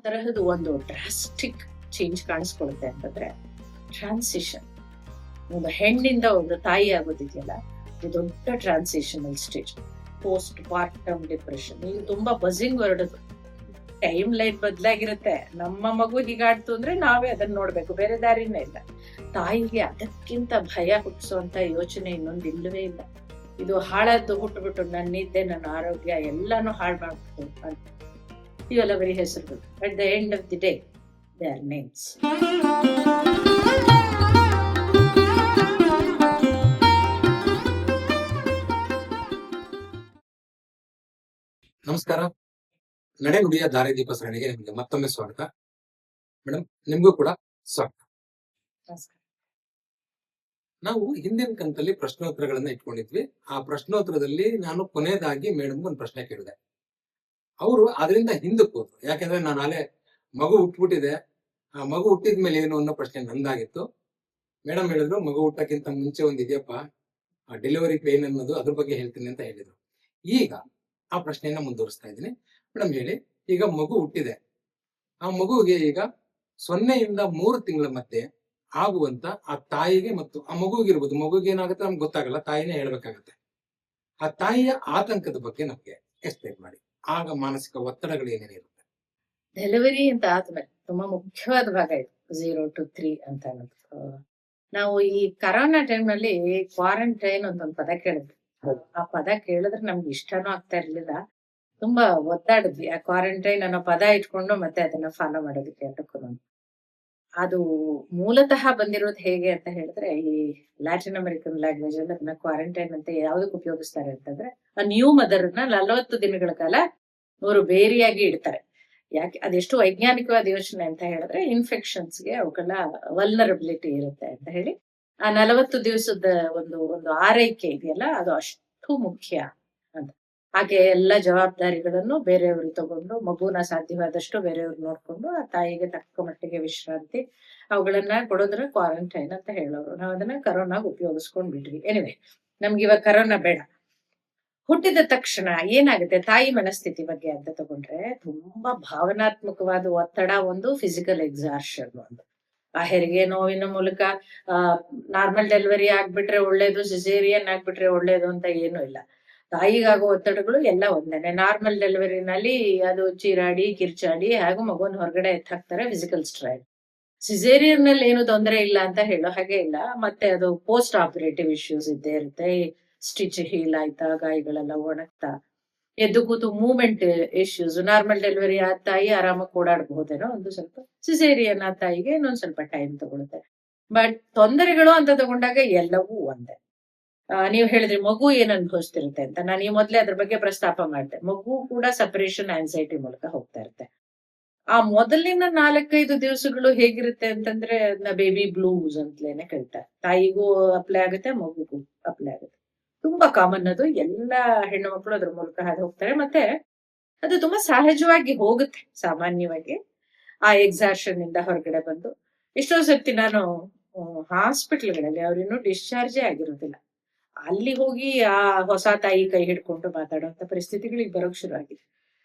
ತರಹದ ಒಂದು drastic change ಕಾಣಿಸ್ಕೊಳುತ್ತೆ ಅಂತಂದ್ರೆ ಟ್ರಾನ್ಸಿಷನ್. ಒಂದು ಹೆಣ್ಣಿಂದ ಒಂದು ತಾಯಿ ಆಗೋದಿದೆಯಲ್ಲ, ಇದು ದೊಡ್ಡ transitional stage. Postpartum depression, ಇದು ತುಂಬಾ ಬಜಿಂಗ್ ವರ್ಡ್. ಟೈಮ್ ಲೈನ್ ಬದಲಾಗಿರುತ್ತೆ. ನಮ್ಮ ಮಗು ಹೀಗಾಡ್ತು ಅಂದ್ರೆ ನಾವೇ ಅದನ್ನ ನೋಡ್ಬೇಕು, ಬೇರೆ ದಾರಿನೇ ಇಲ್ಲ. ತಾಯಿಗೆ ಅದಕ್ಕಿಂತ ಭಯ ಹುಟ್ಟಿಸುವಂತ ಯೋಚನೆ ಇನ್ನೊಂದು ಇಲ್ಲವೇ ಇಲ್ಲ. ಇದು ಹಾಳಾದ್ದು ಹುಟ್ಟುಬಿಟ್ಟು ನನ್ನ ನಿದ್ದೆ, ನನ್ನ ಆರೋಗ್ಯ ಎಲ್ಲಾನು ಹಾಳು ಮಾಡ್ಬಿಟ್ಟು ಇವೆಲ್ಲ ಬರೀ ಹೆಸರುಗಳು. At the end of the day they are names. ನಮಸ್ಕಾರ. ನಡೆನುಡಿಯ ದಾರಿದೀಪ ಸರಣಿಗೆ ನಿಮಗೆ ಮತ್ತೊಮ್ಮೆ ಸ್ವಾಗತ. ಮೇಡಮ್, ನಿಮ್ಗೂ ಕೂಡ ಸ್ವಾಗತ. ನಾವು ಹಿಂದಿನ ಕಂತಲ್ಲಿ ಪ್ರಶ್ನೋತ್ತರಗಳನ್ನ ಇಟ್ಕೊಂಡಿದ್ವಿ. ಆ ಪ್ರಶ್ನೋತ್ತರದಲ್ಲಿ ನಾನು ಕೊನೆಯದಾಗಿ ಮೇಡಮ್ ಒಂದು ಪ್ರಶ್ನೆ ಕೇಳಿದೆ. ಅವರು ಅದರಿಂದ ಹಿಂದಕ್ಕೆ ಹೋದ್ರು. ಯಾಕೆಂದ್ರೆ ನಾನು ಅಲ್ಲೇ ಮಗು ಹುಟ್ಬಿಟ್ಟಿದೆ, ಆ ಮಗು ಹುಟ್ಟಿದ್ಮೇಲೆ ಏನು ಅನ್ನೋ ಪ್ರಶ್ನೆ ನಂದಾಗಿತ್ತು. ಮೇಡಮ್ ಹೇಳಿದ್ರು ಮಗು ಹುಟ್ಟಕ್ಕಿಂತ ಮುಂಚೆ ಒಂದು ಇದೆಯಪ್ಪ, ಆ ಡೆಲಿವರಿ ಪೇನ್ ಅನ್ನೋದು, ಅದ್ರ ಬಗ್ಗೆ ಹೇಳ್ತೀನಿ ಅಂತ ಹೇಳಿದ್ರು. ಈಗ ಆ ಪ್ರಶ್ನೆಯನ್ನ ಮುಂದುವರಿಸ್ತಾ ಇದ್ದೀನಿ. ಮೇಡಮ್ ಹೇಳಿ, ಈಗ ಮಗು ಹುಟ್ಟಿದೆ, ಆ ಮಗುವಿಗೆ ಈಗ 0 ಇಂದ 3 ತಿಂಗಳ ಮಧ್ಯೆ ಆಗುವಂತ ಆ ತಾಯಿಗೆ ಮತ್ತು ಆ ಮಗುವಿಗಿರ್ಬೋದು, ಮಗುವಿಗೆ ಏನಾಗುತ್ತೆ ನಮ್ಗೆ ಗೊತ್ತಾಗಲ್ಲ, ತಾಯಿನೇ ಹೇಳ್ಬೇಕಾಗತ್ತೆ. ಆ ತಾಯಿಯ ಆತಂಕದ ಬಗ್ಗೆ ನಮ್ಗೆ ಎಕ್ಸ್ಪ್ಲೇನ್ ಮಾಡಿ. ಆಗ ಮಾನಸಿಕ ಒತ್ತಡಗಳು ಏನೇನಿರುತ್ತೆ? ಡೆಲಿವರಿ ಅಂತ ಆದ್ಮೇಲೆ ತುಂಬಾ ಮುಖ್ಯವಾದ ಭಾಗ ಇದು 0 to 3 ಅಂತ ಅನ್ನೋದು. ನಾವು ಈ ಕರೋನಾ ಟೈಮ್ ನಲ್ಲಿ ಕ್ವಾರಂಟೈನ್ ಒಂದೊಂದು ಪದ ಕೇಳಿದ್ವಿ. ಆ ಪದ ಕೇಳಿದ್ರೆ ನಮ್ಗೆ ಇಷ್ಟನೂ ಆಗ್ತಾ ಇರ್ಲಿಲ್ಲ. ತುಂಬಾ ಒದ್ದಾಡಿದ್ವಿ ಆ ಕ್ವಾರಂಟೈನ್ ಅನ್ನೋ ಪದ ಇಟ್ಕೊಂಡು ಮತ್ತೆ ಅದನ್ನ ಫಾಲೋ ಮಾಡೋದಕ್ಕೆ ಅದಕ್ಕೂ. ಅದು ಮೂಲತಃ ಬಂದಿರೋದು ಹೇಗೆ ಅಂತ ಹೇಳಿದ್ರೆ, ಈ ಲ್ಯಾಟಿನ್ ಅಮೆರಿಕನ್ ಲ್ಯಾಂಗ್ವೇಜ್ ಅಲ್ಲಿ ಅದನ್ನ ಕ್ವಾರಂಟೈನ್ ಅಂತ ಯಾವ್ದಕ್ ಉಪಯೋಗಿಸ್ತಾರೆ ಅಂತಂದ್ರೆ, ಆ ನ್ಯೂ ಮದರ್ನ 40 ದಿನಗಳ ಕಾಲ ಅವರು ಬೇರಿಯಾಗಿ ಇಡ್ತಾರೆ. ಯಾಕೆ ಅದೆಷ್ಟು ವೈಜ್ಞಾನಿಕವಾದ ಯೋಚನೆ ಅಂತ ಹೇಳಿದ್ರೆ, ಇನ್ಫೆಕ್ಷನ್ಸ್ಗೆ ಅವುಗಳ ವಲ್ನರಬಿಲಿಟಿ ಇರುತ್ತೆ ಅಂತ ಹೇಳಿ ಆ 40 ದಿವಸದ ಒಂದು ಆರೈಕೆ ಇದೆಯಲ್ಲ, ಅದು ಅಷ್ಟು ಮುಖ್ಯ ಅಂತ. ಹಾಗೆ ಎಲ್ಲ ಜವಾಬ್ದಾರಿಗಳನ್ನು ಬೇರೆಯವರು ತಗೊಂಡು, ಮಗುನ ಸಾಧ್ಯವಾದಷ್ಟು ಬೇರೆಯವ್ರು ನೋಡ್ಕೊಂಡು, ಆ ತಾಯಿಗೆ ತಕ್ಕ ಮಟ್ಟಿಗೆ ವಿಶ್ರಾಂತಿ ಅವುಗಳನ್ನ ಕೊಡೋದ್ರ ಕ್ವಾರಂಟೈನ್ ಅಂತ ಹೇಳೋರು. ನಾವ್ ಅದನ್ನ ಕರೋನಾಗ ಉಪಯೋಗಿಸ್ಕೊಂಡ್ ಬಿಟ್ವಿ. ಎನಿವೆ, ನಮ್ಗೆ ಇವಾಗ ಕರೋನಾ ಬೇಡ. ಹುಟ್ಟಿದ ತಕ್ಷಣ ಏನಾಗುತ್ತೆ ತಾಯಿ ಮನಸ್ಥಿತಿ ಬಗ್ಗೆ ಅಂತ ತಗೊಂಡ್ರೆ, ತುಂಬಾ ಭಾವನಾತ್ಮಕವಾದ ಒತ್ತಡ ಒಂದು, ಫಿಸಿಕಲ್ ಎಕ್ಸಾರ್ಷನ್ ಒಂದು. ಆ ಹೆರಿಗೆ ನೋವಿನ ಮೂಲಕ ನಾರ್ಮಲ್ ಡೆಲಿವರಿ ಆಗ್ಬಿಟ್ರೆ ಒಳ್ಳೇದು, ಸಿಸೇರಿಯನ್ ಆಗ್ಬಿಟ್ರೆ ಒಳ್ಳೇದು ಅಂತ ಏನೂ ಇಲ್ಲ. ತಾಯಿಗಾಗೋ ಒತ್ತಡಗಳು ಎಲ್ಲ ಒಂದೇನೆ. ನಾರ್ಮಲ್ ಡೆಲಿವರಿನಲ್ಲಿ ಅದು ಚೀರಾಡಿ ಕಿರ್ಚಾಡಿ ಹಾಗೂ ಮಗುನ ಹೊರಗಡೆ ಎತ್ತಾಕ್ತಾರೆ, ಫಿಸಿಕಲ್ ಸ್ಟ್ರೈನ್. ಸಿಸೇರಿಯನ್ ನಲ್ಲಿ ಏನು ತೊಂದರೆ ಇಲ್ಲ ಅಂತ ಹೇಳೋ ಹಾಗೆ ಇಲ್ಲ. ಮತ್ತೆ ಅದು ಪೋಸ್ಟ್ ಆಪರೇಟಿವ್ ಇಶ್ಯೂಸ್ ಇದ್ದೇ ಇರುತ್ತೆ. ಸ್ಟಿಚ್ ಹೀಲ್ ಆಯ್ತಾ, ಗಾಯಗಳೆಲ್ಲ ಒಣಗ್ತಾ, ಎದ್ದು ಕೂತು ಮೂವ್ಮೆಂಟ್ ಇಶ್ಯೂಸ್. ನಾರ್ಮಲ್ ಡೆಲಿವರಿ ಆದ ತಾಯಿ ಆರಾಮಾಗಿ ಓಡಾಡಬಹುದೇನೋ, ಒಂದು ಸ್ವಲ್ಪ ಸಿಸೇರಿಯನ್ ಆದ ತಾಯಿಗೆ ಇನ್ನೊಂದ್ ಸ್ವಲ್ಪ ಟೈಮ್ ತಗೊಳುತ್ತೆ. ಬಟ್ ತೊಂದರೆಗಳು ಅಂತ ತಗೊಂಡಾಗ ಎಲ್ಲವೂ ಒಂದೇ. ನೀವು ಹೇಳಿದ್ರಿ ಮಗು ಏನ್ ಅನುಭವಿಸ್ತಿರುತ್ತೆ ಅಂತ. ನಾನು ಈ ಮೊದ್ಲೇ ಅದ್ರ ಬಗ್ಗೆ ಪ್ರಸ್ತಾಪ ಮಾಡಿದೆ. ಮಗು ಕೂಡ ಸಪರೇಷನ್ ಆನ್ಸೈಟಿ ಮೂಲಕ ಹೋಗ್ತಾ ಇರುತ್ತೆ. ಆ ಮೊದಲಿನ 4-5 ದಿವಸಗಳು ಹೇಗಿರುತ್ತೆ ಅಂತಂದ್ರೆ, ಅದನ್ನ ಬೇಬಿ ಬ್ಲೂಸ್ ಅಂತಲೇನೆ ಕರೀತಾರೆ. ತಾಯಿಗೂ ಅಪ್ಲೈ ಆಗುತ್ತೆ, ಮಗುಗೂ ಅಪ್ಲೈ ಆಗುತ್ತೆ. ತುಂಬಾ ಕಾಮನ್ ಅದು. ಎಲ್ಲಾ ಹೆಣ್ಣು ಮಕ್ಕಳು ಅದ್ರ ಮೂಲಕ ಹಾದು ಹೋಗ್ತಾರೆ. ಮತ್ತೆ ಅದು ತುಂಬಾ ಸಹಜವಾಗಿ ಹೋಗುತ್ತೆ. ಸಾಮಾನ್ಯವಾಗಿ ಆ ಎಕ್ಸಾರ್ಷನ್ ಇಂದ ಹೊರಗಡೆ ಬಂದು, ಎಷ್ಟೋ ಸರ್ತಿ ನಾನು ಹಾಸ್ಪಿಟಲ್ಗಳಲ್ಲಿ ಅವ್ರಿನ್ನೂ ಡಿಸ್ಚಾರ್ಜೇ ಆಗಿರೋದಿಲ್ಲ, ಅಲ್ಲಿ ಹೋಗಿ ಆ ಹೊಸ ತಾಯಿ ಕೈ ಹಿಡ್ಕೊಂಡು ಮಾತಾಡುವಂತ ಪರಿಸ್ಥಿತಿಗಳಿಗೆ ಬರೋಕ್ ಶುರು ಆಗಿದೆ.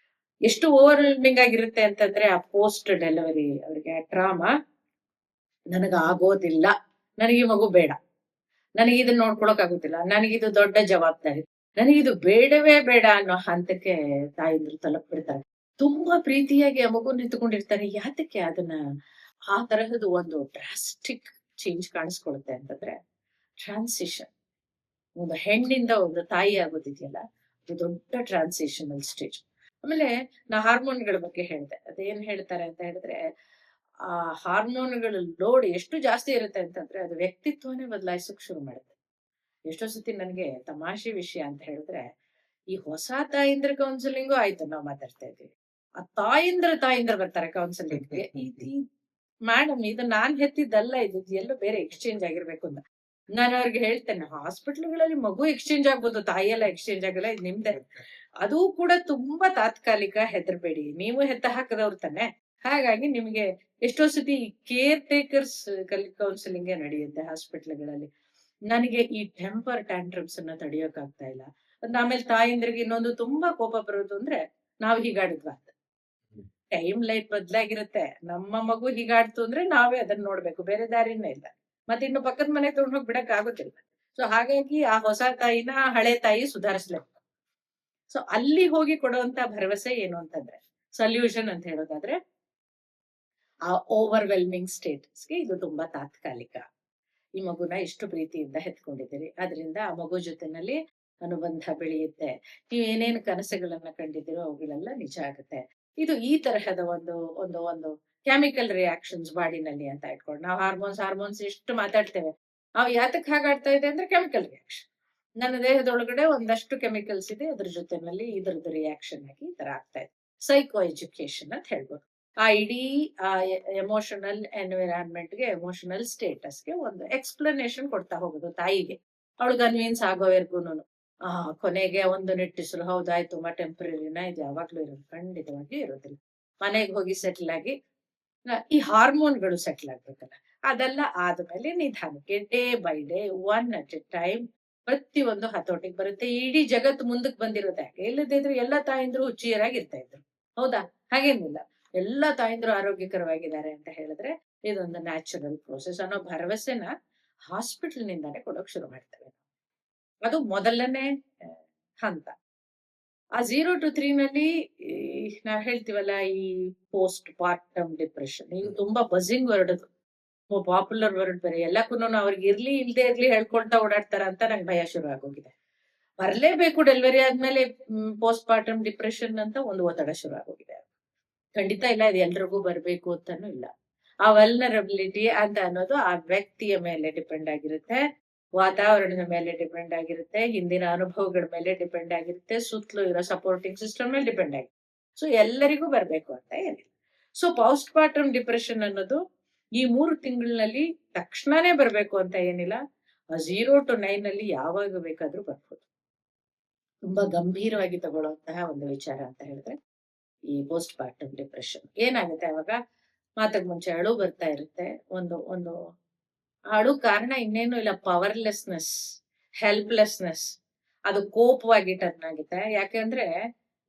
ಎಷ್ಟು ಓವರ್ವೆಲ್ಮಿಂಗ್ ಆಗಿರುತ್ತೆ ಅಂತಂದ್ರೆ, ಆ ಪೋಸ್ಟ್ ಡೆಲಿವರಿ ಅವ್ರಿಗೆ ಆ ಟ್ರಾಮಾ, ನನಗ ಆಗೋದಿಲ್ಲ, ನನಗೆ ಮಗು ಬೇಡ, ನನಗೆ ಇದನ್ನ ನೋಡ್ಕೊಳಕ್ ಆಗುದಿಲ್ಲ, ನನಗಿದು ದೊಡ್ಡ ಜವಾಬ್ದಾರಿ, ನನಗಿದು ಬೇಡವೇ ಬೇಡ ಅನ್ನೋ ಹಂತಕ್ಕೆ ತಾಯಿಂದ್ರು ತಲುಪಿರ್ತಾರೆ. ತುಂಬಾ ಪ್ರೀತಿಯಾಗಿ ಆ ಮಗು ನಿಂತ್ಕೊಂಡಿರ್ತಾರೆ. ಯಾತಕ್ಕೆ ಅದನ್ನ ಆ ತರಹದ ಒಂದು ಡ್ರಾಸ್ಟಿಕ್ ಚೇಂಜ್ ಕಾಣಿಸ್ಕೊಳುತ್ತೆ ಅಂತಂದ್ರೆ ಟ್ರಾನ್ಸಿಷನ್. ಒಂದು ಹೆಣ್ಣಿಂದ ಒಂದು ತಾಯಿ ಆಗೋದಿದೆಯಲ್ಲ, ಅದು ದೊಡ್ಡ ಟ್ರಾನ್ಸಿಷನಲ್ ಸ್ಟೇಜ್. ಆಮೇಲೆ ನಾ ಹಾರ್ಮೋನ್ಗಳ ಬಗ್ಗೆ ಹೇಳಿದೆ. ಅದೇನ್ ಹೇಳ್ತಾರೆ ಅಂತ ಹೇಳಿದ್ರೆ, ಆ ಹಾರ್ಮೋನ್ಗಳ ಲೋಡ್ ಎಷ್ಟು ಜಾಸ್ತಿ ಇರುತ್ತೆ ಅಂತಂದ್ರೆ, ಅದು ವ್ಯಕ್ತಿತ್ವನೇ ಬದಲಾಯಿಸೋಕ್ ಶುರು ಮಾಡುತ್ತೆ. ಎಷ್ಟೋ ಸತಿ ನನಗೆ ತಮಾಷೆ ವಿಷಯ ಅಂತ ಹೇಳಿದ್ರೆ, ಈ ಹೊಸ ತಾಯಿಂದ್ರ ಕೌನ್ಸಿಲಿಂಗು ಆಯ್ತು, ನಾವು ಮಾತಾಡ್ತಾ ಇದ್ದೀವಿ. ಆ ತಾಯಿಂದ್ರ ಬರ್ತಾರೆ ಕೌನ್ಸಿಲಿಂಗ್ಗೆ. ಮೇಡಮ್, ಇದು ನಾನ್ ಹೆತ್ತಿದ್ದಲ್ಲ, ಇದು ಎಲ್ಲೋ ಬೇರೆ ಎಕ್ಸ್ಚೇಂಜ್ ಆಗಿರ್ಬೇಕು ಅಂತ ನಾನು ಅವ್ರಿಗೆ ಹೇಳ್ತೇನೆ. ಹಾಸ್ಪಿಟ್ಲ್ಗಳಲ್ಲಿ ಮಗು ಎಕ್ಸ್ಚೇಂಜ್ ಆಗ್ಬೋದು, ತಾಯಿಯೆಲ್ಲ ಎಕ್ಸ್ಚೇಂಜ್ ಆಗಲ್ಲ, ಇದು ನಿಮ್ದೇ. ಅದು ಕೂಡ ತುಂಬಾ ತಾತ್ಕಾಲಿಕ, ಹೆದರ್ಬೇಡಿ, ನೀವು ಹೆತ್ತ ಹಾಕದವ್ರು ತಾನೆ. ಹಾಗಾಗಿ ನಿಮ್ಗೆ ಎಷ್ಟೋ ಸತಿ ಕೇರ್ ಟೇಕರ್ಸ್ ಕೌನ್ಸಿಲಿಂಗ್ ನಡೆಯುತ್ತೆ ಹಾಸ್ಪಿಟ್ಲ್ಗಳಲ್ಲಿ. ನನಗೆ ಈ ಟೆಂಪರ್ ಟ್ಯಾಂಟ್ರಮ್ಸ್ ಅನ್ನ ತಡೆಯೋಕ್ ಆಗ್ತಾ ಇಲ್ಲ. ಆಮೇಲೆ ತಾಯಿಂದ್ರಿಗೆ ಇನ್ನೊಂದು ತುಂಬಾ ಕೋಪ ಬರೋದು ಅಂದ್ರೆ, ನಾವ್ ಹೀಗಾಡಿದ್ವಾ ಅಂತ. ಟೈಮ್ ಲೈನ್ ಬದ್ಲಾಗಿರುತ್ತೆ. ನಮ್ಮ ಮಗು ಹೀಗಾಡ್ತು ಅಂದ್ರೆ ನಾವೇ ಅದನ್ನ ನೋಡ್ಬೇಕು, ಬೇರೆ ದಾರಿನೇ ಇಲ್ಲ. ಮತ್ತೆ ಇನ್ನು ಪಕ್ಕದ ಮನೆ ತಗೊಂಡ್ ಹೋಗಿ ಬಿಡಕ್ ಆಗುತ್ತಿಲ್ಲ. ಸೊ ಹಾಗಾಗಿ ಆ ಹೊಸ ತಾಯಿನ ಹಳೆ ತಾಯಿ ಸುಧಾರಿಸ್ಬೇಕು. ಸೊ ಅಲ್ಲಿ ಹೋಗಿ ಕೊಡುವಂತ ಭರವಸೆ ಏನು ಅಂತಂದ್ರೆ, ಸೊಲ್ಯೂಷನ್ ಅಂತ ಹೇಳೋದಾದ್ರೆ, ಆ ಓವರ್ವೆಲ್ಮಿಂಗ್ ಸ್ಟೇಟಸ್ಗೆ ಇದು ತುಂಬಾ ತಾತ್ಕಾಲಿಕ. ಈ ಮಗುನ ಇಷ್ಟು ಪ್ರೀತಿಯಿಂದ ಹೆತ್ಕೊಂಡಿದ್ದೀರಿ, ಅದರಿಂದ ಆ ಮಗು ಜೊತೆನಲ್ಲಿ ಅನುಬಂಧ ಬೆಳೆಯುತ್ತೆ. ನೀವು ಏನೇನು ಕನಸುಗಳನ್ನ ಕಂಡಿದ್ದೀರೋ ಅವುಗಳೆಲ್ಲ ನಿಜ ಆಗುತ್ತೆ. ಇದು ಈ ತರಹದ ಒಂದು ಒಂದು ಒಂದು ಕೆಮಿಕಲ್ ರಿಯಾಕ್ಷನ್ಸ್ ಬಾಡಿನಲ್ಲಿ ಅಂತ ಇಟ್ಕೊಂಡು, ನಾವು ಹಾರ್ಮೋನ್ಸ್ ಎಷ್ಟು ಮಾತಾಡ್ತೇವೆ, ಅವು ಯಾತಕ್ ಹಾಗಾಡ್ತಾ ಇದೆ ಅಂದ್ರೆ ಕೆಮಿಕಲ್ ರಿಯಾಕ್ಷನ್. ನನ್ನ ದೇಹದೊಳಗಡೆ ಒಂದಷ್ಟು ಕೆಮಿಕಲ್ಸ್ ಇದೆ, ಅದ್ರ ಜೊತೆನಲ್ಲಿ ಇದ್ರದ್ದು ರಿಯಾಕ್ಷನ್ ಆಗಿ ಈ ತರ ಆಗ್ತಾ ಇದೆ. ಸೈಕೋ ಎಜುಕೇಶನ್ ಅಂತ ಹೇಳ್ಬೋದು. ಆ ಇಡೀ ಎಮೋಷನಲ್ ಎನ್ವಿರಾನ್ಮೆಂಟ್ಗೆ, ಎಮೋಷನಲ್ ಸ್ಟೇಟಸ್ಗೆ ಒಂದು ಎಕ್ಸ್ಪ್ಲನೇಷನ್ ಕೊಡ್ತಾ ಹೋಗುದು ತಾಯಿಗೆ. ಅವಳು ಕನ್ವಿನ್ಸ್ ಆಗೋವರೆಗೂನು. ಕೊನೆಗೆ ಒಂದು ನಿಟ್ಟಿಸಲು, ಹೌದಾಯ್ತು ತುಂಬಾ ಟೆಂಪರರಿನ, ಇದು ಯಾವಾಗ್ಲೂ ಇರೋದು, ಖಂಡಿತವಾಗಿ ಇರೋದಿಲ್ಲ. ಮನೆಗೆ ಹೋಗಿ ಸೆಟ್ಲ್ ಆಗಿ ಈ ಹಾರ್ಮೋನ್ಗಳು ಸೆಟ್ಲ್ ಆಗ್ಬೇಕಲ್ಲ, ಅದೆಲ್ಲ ಆದ್ಮೇಲೆ ನಿಧಾನಕ್ಕೆ day by day, one at A time ಪ್ರತಿಯೊಂದು ಹತೋಟಿಗೆ ಬರುತ್ತೆ. ಇಡೀ ಜಗತ್ತು ಮುಂದಕ್ಕೆ ಬಂದಿರೋದು ಯಾಕೆ? ಇಲ್ಲದಿದ್ರೆ ಎಲ್ಲ ತಾಯಂದ್ರು ಹುಚ್ಚಿಯರಾಗಿರ್ತಾ ಇದ್ರು. ಹೌದಾ? ಹಾಗೇನಿಲ್ಲ, ಎಲ್ಲ ತಾಯಂದ್ರು ಆರೋಗ್ಯಕರವಾಗಿದ್ದಾರೆ ಅಂತ ಹೇಳಿದ್ರೆ ಇದೊಂದು ನ್ಯಾಚುರಲ್ ಪ್ರೋಸೆಸ್ ಅನ್ನೋ ಭರವಸೆನ ಹಾಸ್ಪಿಟಲ್ ನಿಂದಾನೆ ಕೊಡೋಕ್ ಶುರು ಮಾಡ್ತೇವೆ. ಅದು ಮೊದಲನೇ ಹಂತ. ಆ 0 to 3 ನಲ್ಲಿ ನಾವ್ ಹೇಳ್ತೀವಲ್ಲ, ಈ ಪೋಸ್ಟ್ ಪಾರ್ಟಮ್ ಡಿಪ್ರೆಷನ್, ಇದು ತುಂಬಾ ಬಝಿಂಗ್ ವರ್ಡ್, ಪಾಪ್ಯುಲರ್ ವರ್ಡ್ ಬೇರೆ. ಎಲ್ಲಕ್ಕೂ ಅವ್ರಿಗೆ ಇರ್ಲಿ ಇಲ್ದೇ ಇರ್ಲಿ ಹೇಳ್ಕೊಳ್ತಾ ಓಡಾಡ್ತಾರ ಅಂತ ನಂಗೆ ಭಯ ಶುರು ಆಗೋಗಿದೆ. ಬರ್ಲೇಬೇಕು ಡೆಲಿವರಿ ಆದ್ಮೇಲೆ ಪೋಸ್ಟ್ ಪಾರ್ಟಮ್ ಡಿಪ್ರೆಷನ್ ಅಂತ ಒಂದು ಒತ್ತಡ ಶುರು ಆಗೋಗಿದೆ. ಖಂಡಿತ ಇಲ್ಲ, ಇದು ಎಲ್ರಿಗೂ ಬರ್ಬೇಕು ಅಂತಾನು ಇಲ್ಲ. ಆ ವಲ್ನರಬಿಲಿಟಿ ಅಂತ ಅನ್ನೋದು ಆ ವ್ಯಕ್ತಿಯ ಮೇಲೆ ಡಿಪೆಂಡ್ ಆಗಿರುತ್ತೆ, ವಾತಾವರಣದ ಮೇಲೆ ಡಿಪೆಂಡ್ ಆಗಿರುತ್ತೆ, ಹಿಂದಿನ ಅನುಭವಗಳ ಮೇಲೆ ಡಿಪೆಂಡ್ ಆಗಿರುತ್ತೆ, ಸುತ್ತಲೂ ಇರೋ ಸಪೋರ್ಟಿಂಗ್ ಸಿಸ್ಟಮ್ ಮೇಲೆ ಡಿಪೆಂಡ್ ಆಗಿರುತ್ತೆ. ಸೊ ಎಲ್ಲರಿಗೂ ಬರ್ಬೇಕು ಅಂತ ಏನಿಲ್ಲ. ಸೊ ಪೋಸ್ಟ್ ಪಾರ್ಟಮ್ ಡಿಪ್ರೆಷನ್ ಅನ್ನೋದು ಈ 3 ತಿಂಗಳಿನಲ್ಲಿ ತಕ್ಷಣನೇ ಬರ್ಬೇಕು ಅಂತ ಏನಿಲ್ಲ. 0 to 9 ನಲ್ಲಿ ಯಾವಾಗ ಬೇಕಾದ್ರೂ ಬರ್ಬೋದು. ತುಂಬಾ ಗಂಭೀರವಾಗಿ ತಗೊಳ್ಳುವಂತಹ ಒಂದು ವಿಚಾರ ಅಂತ ಹೇಳಿದ್ರೆ ಈ ಪೋಸ್ಟ್ ಪಾರ್ಟಮ್ ಡಿಪ್ರೆಷನ್. ಏನಾಗುತ್ತೆ ಅವಾಗ, ಮಾತಕ್ ಮುಂಚೆ ಅಳು ಬರ್ತಾ ಇರುತ್ತೆ. ಒಂದು ಒಂದು ಅಳು ಕಾರಣ ಇನ್ನೇನು ಇಲ್ಲ, ಪವರ್ಲೆಸ್ನೆಸ್, ಹೆಲ್ಪ್ಲೆಸ್ನೆಸ್. ಅದು ಕೋಪವಾಗಿ ಟರ್ನ್ ಆಗುತ್ತೆ. ಯಾಕೆಂದ್ರೆ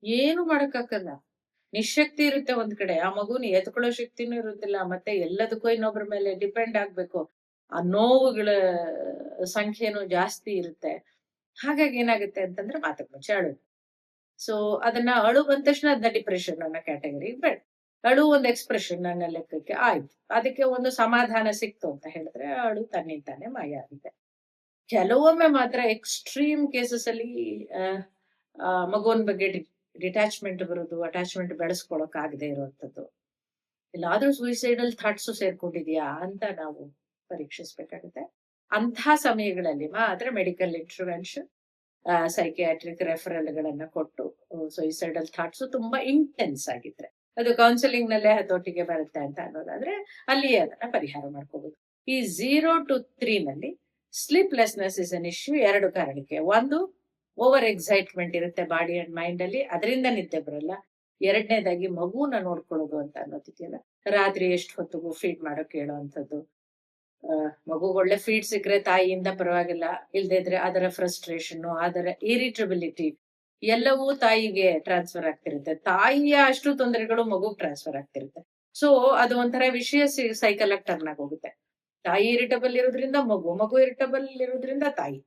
ಏನು ಮಾಡಕ್ಕಾಗಲ್ಲ, ನಿಶಕ್ತಿ ಇರುತ್ತೆ ಒಂದ್ ಕಡೆ, ಆ ಮಗುನ ಎತ್ಕೊಳ್ಳೋ ಶಕ್ತಿನೂ ಇರುತ್ತಿಲ್ಲ, ಮತ್ತೆ ಎಲ್ಲದಕ್ಕೂ ಇನ್ನೊಬ್ರ ಮೇಲೆ ಡಿಪೆಂಡ್ ಆಗ್ಬೇಕು, ಆ ನೋವುಗಳ ಸಂಖ್ಯೆನೂ ಜಾಸ್ತಿ ಇರುತ್ತೆ. ಹಾಗಾಗಿ ಏನಾಗುತ್ತೆ ಅಂತಂದ್ರೆ ಮಾತಕ್ ಮುಂಚೆ ಅಳು. ಸೊ ಅದನ್ನ ಅಳು ಬಂದ ತಕ್ಷಣ ಅದನ್ನ ಡಿಪ್ರೆಷನ್ ಅನ್ನೋ ಕ್ಯಾಟಗರಿ ಬೇಡ. ಅಳು ಒಂದು ಎಕ್ಸ್ಪ್ರೆಷನ್ ನನ್ನ ಲೆಕ್ಕಕ್ಕೆ ಆಯ್ತು, ಅದಕ್ಕೆ ಒಂದು ಸಮಾಧಾನ ಸಿಕ್ತು ಅಂತ ಹೇಳಿದ್ರೆ ಅಳು ತನ್ನಿಂತಾನೆ ಮಾಯ ಆಗಿದೆ. ಕೆಲವೊಮ್ಮೆ ಮಾತ್ರ ಎಕ್ಸ್ಟ್ರೀಮ್ ಕೇಸಸ್ ಅಲ್ಲಿ ಮಗುವಿನ ಬಗ್ಗೆ ಡಿಟ್ಯಾಚ್ಮೆಂಟ್ ಬರೋದು, ಅಟ್ಯಾಚ್ಮೆಂಟ್ ಬೆಳೆಸ್ಕೊಳಕ್ ಆಗದೆ ಇರುವಂತದ್ದು, ಎಲ್ಲಾದ್ರೂ ಸೂಯಿಸೈಡಲ್ ಥಾಟ್ಸ್ ಸೇರ್ಕೊಂಡಿದ್ಯಾ ಅಂತ ನಾವು ಪರೀಕ್ಷಿಸ್ಬೇಕಾಗುತ್ತೆ. ಅಂಥ ಸಮಯಗಳಲ್ಲಿ ಮಾತ್ರ ಮೆಡಿಕಲ್ ಇಂಟರ್ವೆನ್ಷನ್, ಸೈಕಿಯಾಟ್ರಿಕ್ ರೆಫರಲ್ ಗಳನ್ನ ಕೊಟ್ಟು, ಸೂಯಿಸೈಡಲ್ ಥಾಟ್ಸ್ ತುಂಬಾ ಇಂಟೆನ್ಸ್ ಆಗಿದ್ರೆ, ಅದು ಕೌನ್ಸಿಲಿಂಗ್ ನಲ್ಲೇ ಹತೋಟಿಗೆ ಬರುತ್ತೆ ಅಂತ ಅನ್ನೋದಾದ್ರೆ ಅಲ್ಲಿಯೇ ಅದನ್ನ ಪರಿಹಾರ ಮಾಡ್ಕೋಬಹುದು. ಈ 0 to 3 ನಲ್ಲಿ ಸ್ಲೀಪ್ಲೆಸ್ನೆಸ್ ಇಸ್ ಅನ್ ಇಶ್ಯೂ 2 ಕಾರಣಕ್ಕೆ. ಒಂದು, ಓವರ್ ಎಕ್ಸೈಟ್ಮೆಂಟ್ ಇರುತ್ತೆ ಬಾಡಿ ಅಂಡ್ ಮೈಂಡ್ ಅಲ್ಲಿ, ಅದರಿಂದ ನಿದ್ದೆ ಬರಲ್ಲ. ಎರಡನೇದಾಗಿ ಮಗುನ ನೋಡ್ಕೊಳ್ಳೋದು ಅಂತ ಅನ್ನೋದಿದೆಯಲ್ಲ, ರಾತ್ರಿ ಎಷ್ಟು ಹೊತ್ತಿಗೂ ಫೀಡ್ ಮಾಡೋಕೆ ಹೇಳೋವಂಥದ್ದು. ಮಗುಗೆ ಒಳ್ಳೆ ಫೀಡ್ ಸಿಕ್ಕರೆ ತಾಯಿಯಿಂದ ಪರವಾಗಿಲ್ಲ, ಇಲ್ದೇ ಇದ್ರೆ ಅದರ ಫ್ರಸ್ಟ್ರೇಷನ್, ಅದರ ಇರಿಟಬಿಲಿಟಿ ಎಲ್ಲವೂ ತಾಯಿಗೆ ಟ್ರಾನ್ಸ್ಫರ್ ಆಗ್ತಿರುತ್ತೆ. ತಾಯಿಯ ಅಷ್ಟು ತೊಂದರೆಗಳು ಮಗುಗ್ ಟ್ರಾನ್ಸ್ಫರ್ ಆಗ್ತಿರುತ್ತೆ. ಸೊ ಅದು ಒಂಥರ ವಿಷಯ ಸೈಕಲ್ ಆಗಿ ಟರ್ನ್ ಆಗೋಗುತ್ತೆ. ತಾಯಿ ಇರಿಟಬಲ್ ಇರೋದ್ರಿಂದ ಮಗು ಇರಿಟಬಲ್ ಇರೋದ್ರಿಂದ ತಾಯಿ.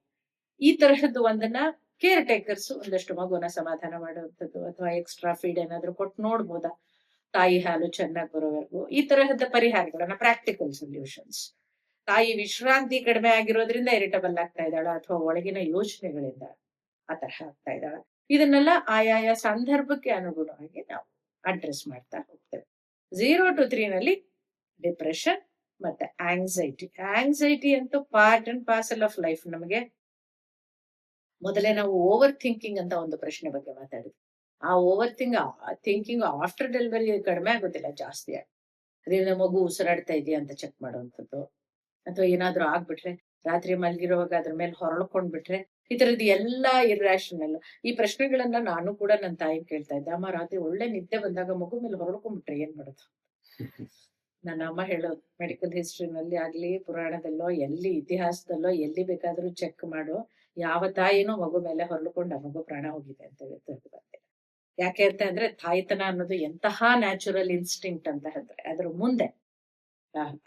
ಈ ತರಹದ್ದು ಒಂದನ್ನ ಕೇರ್ ಟೇಕರ್ಸ್ ಒಂದಷ್ಟು ಮಗುನ ಸಮಾಧಾನ ಮಾಡುವಂಥದ್ದು, ಅಥವಾ ಎಕ್ಸ್ಟ್ರಾ ಫೀಡ್ ಏನಾದ್ರು ಕೊಟ್ಟು ನೋಡ್ಬೋದಾ, ತಾಯಿ ಹಾಲು ಚೆನ್ನಾಗಿ ಬರೋವರೆಗೂ. ಈ ತರಹದ ಪರಿಹಾರಗಳನ್ನ, ಪ್ರಾಕ್ಟಿಕಲ್ ಸೊಲ್ಯೂಷನ್ಸ್. ತಾಯಿ ವಿಶ್ರಾಂತಿ ಕಡಿಮೆ ಆಗಿರೋದ್ರಿಂದ ಇರಿಟಬಲ್ ಆಗ್ತಾ ಇದ್ದಾಳ, ಅಥವಾ ಒಳಗಿನ ಯೋಚನೆಗಳಿಂದ ಆ ತರಹ ಆಗ್ತಾ ಇದ್ದಾಳ, ಇದನ್ನೆಲ್ಲ ಆಯಾಯ ಸಂದರ್ಭಕ್ಕೆ ಅನುಗುಣವಾಗಿ ನಾವು ಅಡ್ರೆಸ್ ಮಾಡ್ತಾ ಹೋಗ್ತೇವೆ. 0 to 3 ನಲ್ಲಿ ಡಿಪ್ರೆಷನ್ ಮತ್ತೆ ಆಂಗ್ಸೈಟಿ ಅಂತೂ part and parcel of life. ನಮಗೆ ಮೊದಲೇ ನಾವು ಓವರ್ ಥಿಂಕಿಂಗ್ ಅಂತ ಒಂದು ಪ್ರಶ್ನೆ ಬಗ್ಗೆ ಮಾತಾಡಿದ್ವಿ. ಆ ಓವರ್ ಥಿಂಕಿಂಗ್ ಆಫ್ಟರ್ ಡೆಲಿವರಿ ಕಡಿಮೆ ಆಗೋದಿಲ್ಲ, ಜಾಸ್ತಿ ಆಗುತ್ತೆ. ಅದರಿಂದ ಮಗು ಉಸಿರಾಡ್ತಾ ಇದೆಯಾ ಅಂತ ಚೆಕ್ ಮಾಡುವಂಥದ್ದು, ಅಥವಾ ಏನಾದ್ರೂ ಆಗ್ಬಿಟ್ರೆ, ರಾತ್ರಿ ಮಲಗಿರುವಾಗ ಅದ್ರ ಮೇಲೆ ಹೊರಳ್ಕೊಂಡ್ಬಿಟ್ರೆ, ಈ ತರದ್ದು ಎಲ್ಲಾ ಇರ್ರಾಷನಲ್. ಈ ಪ್ರಶ್ನೆಗಳನ್ನ ನಾನು ಕೂಡ ನನ್ನ ತಾಯಿ ಕೇಳ್ತಾ ಇದ್ದೆ, ಅಮ್ಮ ರಾತ್ರಿ ಒಳ್ಳೆ ನಿದ್ದೆ ಬಂದಾಗ ಮಗು ಮೇಲೆ ಹೊರಳ್ಕೊಂಡ್ಬಿಟ್ರೆ ಏನ್ ಮಾಡೋದು? ನನ್ನ ಅಮ್ಮ ಹೇಳೋದು, ಮೆಡಿಕಲ್ ಹಿಸ್ಟ್ರಿನಲ್ಲಿ ಆಗ್ಲಿ, ಪುರಾಣದಲ್ಲೋ, ಎಲ್ಲಿ ಇತಿಹಾಸದಲ್ಲೋ, ಎಲ್ಲಿ ಬೇಕಾದ್ರೂ ಚೆಕ್ ಮಾಡು, ಯಾವ ತಾಯಿನೂ ಮಗು ಮೇಲೆ ಹೊರಳ್ಕೊಂಡು ಆ ಮಗು ಪ್ರಾಣ ಹೋಗಿದೆ ಅಂತ ಹೇಳ್ತಾ. ಯಾಕೆ ಅಂತ ಅಂದ್ರೆ ತಾಯ್ತನ ಅನ್ನೋದು ಎಂತಹ ನ್ಯಾಚುರಲ್ ಇನ್ಸ್ಟಿಂಕ್ಟ್ ಅಂತ ಹೇಳಿದ್ರೆ ಅದ್ರ ಮುಂದೆ